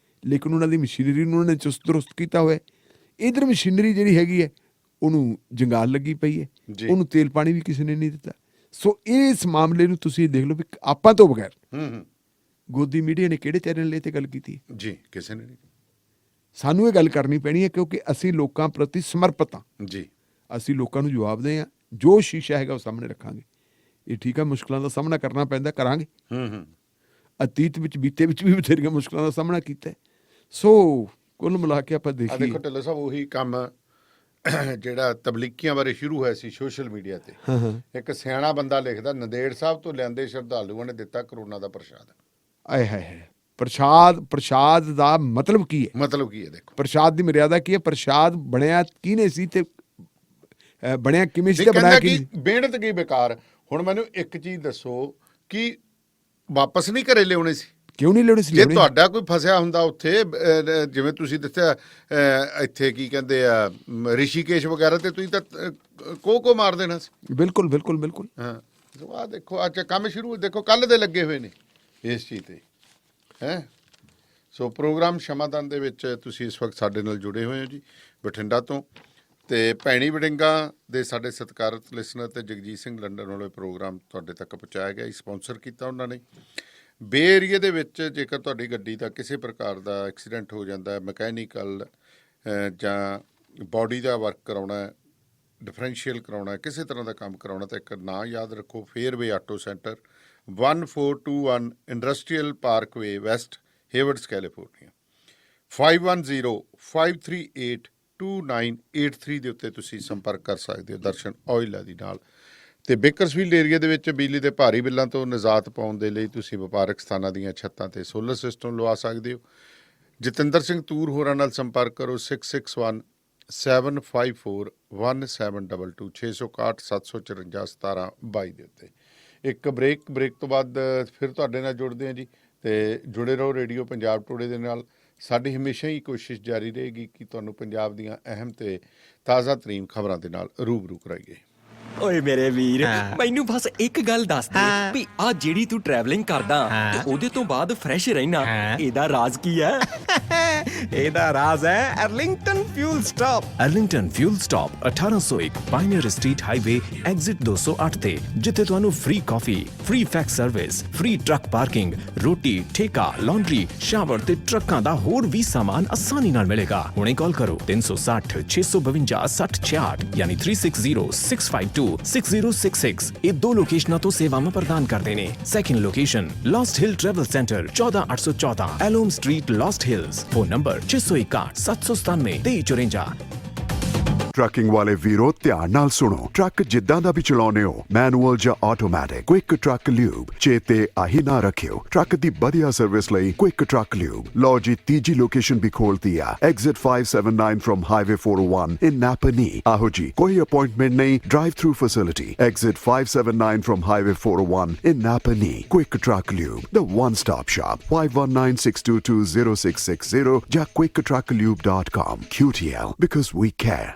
ਲੇਕਿਨ ਉਹਨਾਂ ਦੀ ਮਸ਼ੀਨਰੀ ਨੂੰ ਉਹਨਾਂ ਨੇ ਚੁਸਤ ਦਰੁਸਤ ਕੀਤਾ ਹੋਇਆ। ਇਧਰ ਮਸ਼ੀਨਰੀ ਜਿਹੜੀ ਹੈਗੀ ਹੈ ਉਹਨੂੰ ਜੰਗਾਲ ਲੱਗੀ ਪਈ ਹੈ, ਉਹਨੂੰ ਤੇਲ ਪਾਣੀ ਵੀ ਕਿਸੇ ਨੇ ਨਹੀਂ ਦਿੱਤਾ। ਸੋ ਇਸ ਮਾਮਲੇ ਨੂੰ ਤੁਸੀਂ ਦੇਖ ਲਓ ਵੀ ਆਪਾਂ ਤੋਂ ਬਗੈਰ ਗੋਦੀ ਮੀਡੀਆ ਨੇ ਕਿਹੜੇ ਚੈਨਲ 'ਤੇ ਗੱਲ ਕੀਤੀ ਹੈ ਜੀ? ਕਿਸੇ ਨੇ ਨਹੀਂ। ਸਾਨੂੰ ਇਹ ਗੱਲ ਕਰਨੀ ਪੈਣੀ ਹੈ ਕਿਉਂਕਿ ਅਸੀਂ ਲੋਕਾਂ ਪ੍ਰਤੀ ਸਮਰਪਿਤ ਹਾਂ ਜੀ। ਅਸੀਂ ਲੋਕਾਂ ਨੂੰ ਜਵਾਬਦੇਹ ਹਾਂ, ਜੋ ਸ਼ੀਸ਼ਾ ਹੈਗਾ ਉਹ ਸਾਹਮਣੇ ਰੱਖਾਂਗੇ। ਇਹ ਠੀਕ ਹੈ, ਮੁਸ਼ਕਲਾਂ ਦਾ ਸਾਹਮਣਾ ਕਰਨਾ ਪੈਂਦਾ, ਕਰਾਂਗੇ। ਅਤੀਤ ਵਿੱਚ ਬੀਤੇ ਵਿੱਚ ਵੀ ਬਥੇਰੀਆਂ ਮੁਸ਼ਕਲਾਂ ਦਾ ਸਾਹਮਣਾ ਕੀਤਾ। ਸੋ ਕੁੱਲ ਮਿਲਾ ਕੇ ਆਪਾਂ ਦੇਖੀਏ, ਦੇਖੋ ਢਿੱਲੋਂ ਸਾਹਿਬ, ਉਹੀ ਕੰਮ ਜਿਹੜਾ ਤਬਲੀਗੀਆਂ ਬਾਰੇ ਸ਼ੁਰੂ ਹੋਇਆ ਸੀ ਸੋਸ਼ਲ ਮੀਡੀਆ ਤੇ। ਇੱਕ ਸਿਆਣਾ ਬੰਦਾ ਲਿਖਦਾ, ਨੰਦੇੜ ਸਾਹਿਬ ਤੋਂ ਲਿਆਂਦੇ ਸ਼ਰਧਾਲੂਆਂ ਨੇ ਦਿੱਤਾ ਕਰੋਨਾ ਦਾ ਪ੍ਰਸ਼ਾਦ। ਆਏ ਹਾਏ, ਪ੍ਰਸ਼ਾਦ ਦਾ ਮਤਲਬ ਕੀ ਹੈ? ਮਤਲਬ ਕੀ ਹੈ? ਦੇਖੋ, ਪ੍ਰਸ਼ਾਦ ਦੀ ਮਰਿਆਦਾ ਕੀ ਹੈ? ਪ੍ਰਸ਼ਾਦ ਬਣਿਆ ਕਿਹਨੇ ਸੀ ਤੇ ਬਣਿਆ ਕਿਵੇਂ ਸੀ ਤੇ ਬਣਾਇਆ ਕੀ? ਮਿਹਨਤ ਗਈ ਬੇਕਾਰ। ਹੁਣ ਮੈਨੂੰ ਇੱਕ ਚੀਜ਼ ਦੱਸੋ ਕਿ ਵਾਪਸ ਨਹੀਂ ਘਰੇ ਲਿਆਉਣੇ ਸੀ? ਕਿਉਂ ਨਹੀਂ ਲਿਆਉਣੇ ਸੀ? ਜੇ ਤੁਹਾਡਾ ਕੋਈ ਫਸਿਆ ਹੁੰਦਾ ਉੱਥੇ, ਜਿਵੇਂ ਤੁਸੀਂ ਦੱਸਿਆ ਇੱਥੇ ਕੀ ਕਹਿੰਦੇ ਆ ਰਿਸ਼ੀਕੇਸ਼ ਵਗੈਰਾ ਤੇ, ਤੁਸੀਂ ਤਾਂ ਕੋ ਮਾਰ ਦੇਣਾ ਸੀ। ਬਿਲਕੁਲ ਬਿਲਕੁਲ ਬਿਲਕੁਲ। ਹਾਂ, ਆਹ ਦੇਖੋ ਅੱਜ ਕੰਮ ਸ਼ੁਰੂ, ਦੇਖੋ ਕੱਲ ਦੇ ਲੱਗੇ ਹੋਏ ਨੇ ਇਸ ਚੀਜ਼ ਤੇ ਹੈ। ਸੋ ਪ੍ਰੋਗਰਾਮ ਸ਼ਮਾਦਾਨ ਦੇ ਵਿੱਚ ਤੁਸੀਂ ਇਸ ਵਕਤ ਸਾਡੇ ਨਾਲ ਜੁੜੇ ਹੋਏ ਹੋ ਜੀ, ਬਠਿੰਡਾ ਤੋਂ। ਤੇ ਭੈਣੀ ਵੜਿੰਗਾ ਦੇ ਸਾਡੇ ਸਤਿਕਾਰਤ ਲਿਸਨਰ ਤੇ ਜਗਜੀਤ ਸਿੰਘ ਲੰਡਨ ਵਾਲੇ ਪ੍ਰੋਗਰਾਮ ਤੁਹਾਡੇ ਤੱਕ ਪਹੁੰਚਾਇਆ ਗਿਆ, ਸਪਾਂਸਰ ਕੀਤਾ ਉਹਨਾਂ ਨੇ। ਬੇ ਏਰੀਏ ਦੇ ਵਿੱਚ ਜੇਕਰ ਤੁਹਾਡੀ ਗੱਡੀ ਦਾ ਕਿਸੇ ਪ੍ਰਕਾਰ ਦਾ ਐਕਸੀਡੈਂਟ ਹੋ ਜਾਂਦਾ, ਮਕੈਨੀਕਲ ਜਾਂ ਬਾਡੀ ਦਾ ਵਰਕ ਕਰਾਉਣਾ, ਡਿਫਰੈਂਸ਼ੀਅਲ ਕਰਾਉਣਾ, ਕਿਸੇ ਤਰ੍ਹਾਂ ਦਾ ਕੰਮ ਕਰਾਉਣਾ, ਤਾਂ ਇੱਕ ਨਾਂ ਯਾਦ ਰੱਖੋ, Fairway auto center, 1421 industrial parkway west, Haywards California. 5105382983 ਦੇ ਉੱਤੇ ਤੁਸੀਂ ਸੰਪਰਕ ਕਰ ਸਕਦੇ ਹੋ ਦਰਸ਼ਨ ਆਇਲ ਦੀ ਨਾਲ। ਤੇ ਬੇਕਰਸਫੀਲਡ ਏਰੀਆ ਦੇ ਵਿੱਚ ਬਿਜਲੀ ਦੇ ਭਾਰੀ ਬਿੱਲਾਂ ਤੋਂ ਨਿਜਾਤ ਪਾਉਣ ਦੇ ਲਈ ਤੁਸੀਂ ਵਪਾਰਕ ਸਥਾਨਾਂ ਦੀਆਂ ਛੱਤਾਂ ਤੇ ਸੋਲਰ ਸਿਸਟਮ ਲਵਾ ਸਕਦੇ ਹੋ। ਜਤਿੰਦਰ ਸਿੰਘ ਤੂਰ ਹੋਰਾਂ ਨਾਲ ਸੰਪਰਕ ਕਰੋ 6617541722 661 754 1722 ਦੇ ਉੱਤੇ। ਇੱਕ ਬ੍ਰੇਕ ਤੋਂ ਬਾਅਦ ਫਿਰ ਤੁਹਾਡੇ ਨਾਲ ਜੁੜਦੇ ਹਾਂ ਜੀ, ਤੇ ਜੁੜੇ ਰਹੋ ਰੇਡੀਓ ਪੰਜਾਬ ਟੂਡੇ ਦੇ ਨਾਲ। ਸਾਡੀ ਹਮੇਸ਼ਾ ਹੀ ਕੋਸ਼ਿਸ਼ ਜਾਰੀ ਰਹੇਗੀ ਕਿ ਤੁਹਾਨੂੰ ਪੰਜਾਬ ਦੀਆਂ ਅਹਿਮ ਤੇ ਤਾਜ਼ਾ ਤਰੀਨ ਖਬਰਾਂ ਦੇ ਨਾਲ ਰੂਬਰੂ ਕਰਾਈਏ। ਓਏ ਮੇਰੇ ਵੀਰ, ਮੈਨੂੰ ਬਸ ਇੱਕ ਗੱਲ ਦੱਸ ਦੇ ਵੀ ਆ ਜਿਹੜੀ ਤੂੰ ਟਰੈਵਲਿੰਗ ਕਰਦਾ ਤੇ ਉਹਦੇ ਤੋਂ ਬਾਅਦ ਫਰੈਸ਼ ਰਹਿਣਾ, ਇਹਦਾ ਰਾਜ਼ ਕੀ ਹੈ? ਇਹਦਾ ਰਾਜ਼ ਹੈ Arlington fuel stop. Arlington fuel stop 1801 pioneer street highway exit 208 ਤੇ, ਜਿੱਥੇ ਤੁਹਾਨੂੰ ਫ੍ਰੀ ਕਾਫੀ, free fax service, free truck parking, ਰੋਟੀ, ਠੇਕਾ, ਲਾਂਡਰੀ, ਸ਼ਾਵਰ ਤੇ ਟਰੱਕਾਂ ਦਾ ਹੋਰ ਵੀ ਸਾਮਾਨ ਆਸਾਨੀ ਨਾਲ ਮਿਲੇਗਾ। ਹੁਣੇ ਕਾਲ ਕਰੋ 360 652 6066 ਯਾਨੀ 3606526066। ਇਹ ਦੋ ਲੋਕੇਸ਼ਨਾਂ ਤੋਂ ਸੇਵਾਵਾਂ ਪ੍ਰਦਾਨ ਕਰਦੇ ਨੇ। Second location Lost Hill travel center 14814 ਐਲੋਮ street, Lost Hills. Phone number 661 797 2354। Trucking ਵਾਲੇ ਵੀਰੋ ਧਿਆਨ ਨਾਲ ਸੁਣੋ। ਟਰੱਕ ਜਿੱਦਾਂ ਦਾ ਵੀ ਚਲਾਉਨੇ ਹੋ, ਮੈਨੂਅਲ ਜਾਂ ਆਟੋਮੈਟਿਕ, ਕੁਇਕ ਟਰੱਕ ਲਿਊਬ ਚੇਤੇ ਆਹੀ ਨਾ ਰੱਖਿਓ। ਟਰੱਕ ਦੀ ਵਧੀਆ ਸਰਵਿਸ ਲਈ ਕੁਇਕ ਟਰੱਕ ਲਿਊਬ। ਲਓ ਜੀ, ਤੀਜੀ ਲੋਕੇਸ਼ਨ ਵੀ ਖੋਲਤੀ ਆ, ਐਗਜ਼ਿਟ 579 ਫਰਮ ਹਾਈਵੇ 401 ਇਨ ਨਾਪਨੀ। ਆਹੋ ਜੀ, ਕੋਈ ਅਪਾਇੰਟਮੈਂਟ ਨਹੀਂ, drive through facility. Exit 579 firm highway 401 in ਨਾਪਨੀ। Quick truck lube, the one stop shop। 5196220660 ਜਾਂ quicktrucklube.com। QTL, because we care।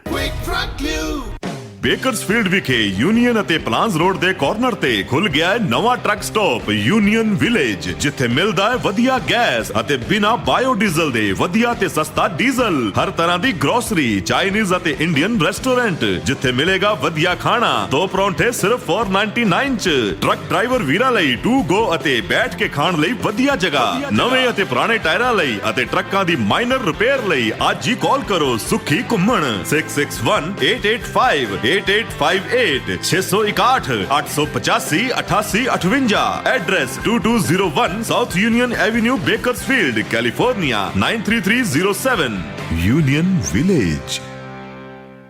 Bakersfield ਵਿਖੇ ਯੂਨੀਅਨ ਅਤੇ ਪਲਾਨਸ ਰੋਡ ਦੇ ਕਾਰਨਰ ਤੇ ਖੁੱਲ ਗਿਆ ਹੈ ਨਵਾਂ ਟਰੱਕ ਸਟਾਪ ਯੂਨੀਅਨ ਵਿਲੇਜ, ਜਿੱਥੇ ਮਿਲਦਾ ਹੈ ਵਧੀਆ ਗੈਸ ਅਤੇ ਬਿਨਾ ਬਾਇਓਡੀਜ਼ਲ ਦੇ ਵਧੀਆ ਤੇ ਸਸਤਾ ਡੀਜ਼ਲ। ਹਰ ਤਰ੍ਹਾਂ ਦੀ ਗਰੋਸਰੀ, ਚਾਈਨੀਜ਼ ਅਤੇ ਇੰਡੀਅਨ ਰੈਸਟੋਰੈਂਟ, ਜਿੱਥੇ ਮਿਲੇਗਾ ਵਧੀਆ ਖਾਣਾ। 2 ਪਰੌਂਠੇ ਸਿਰਫ 499 ਚ। ਟਰੱਕ ਡਰਾਈਵਰ ਵੀਰਾਂ ਲਈ ਟੂ ਗੋ ਅਤੇ ਬੈਠ ਕੇ ਖਾਣ ਲਈ ਵਧੀਆ ਜਗ੍ਹਾ। ਨਵੇਂ ਅਤੇ ਪੁਰਾਣੇ ਟਾਇਰਾਂ ਲਈ ਅਤੇ ਟਰੱਕਾਂ ਦੀ ਮਾਈਨਰ ਰਿਪੇਅਰ ਲਈ ਅੱਜ ਹੀ ਕਾਲ ਕਰੋ ਸੁਖੀ ਘੁੰਮਣ 661-885 8858 661 885 8858। Address 2201 south union avenue, Bakersfield, California 93307। Union village.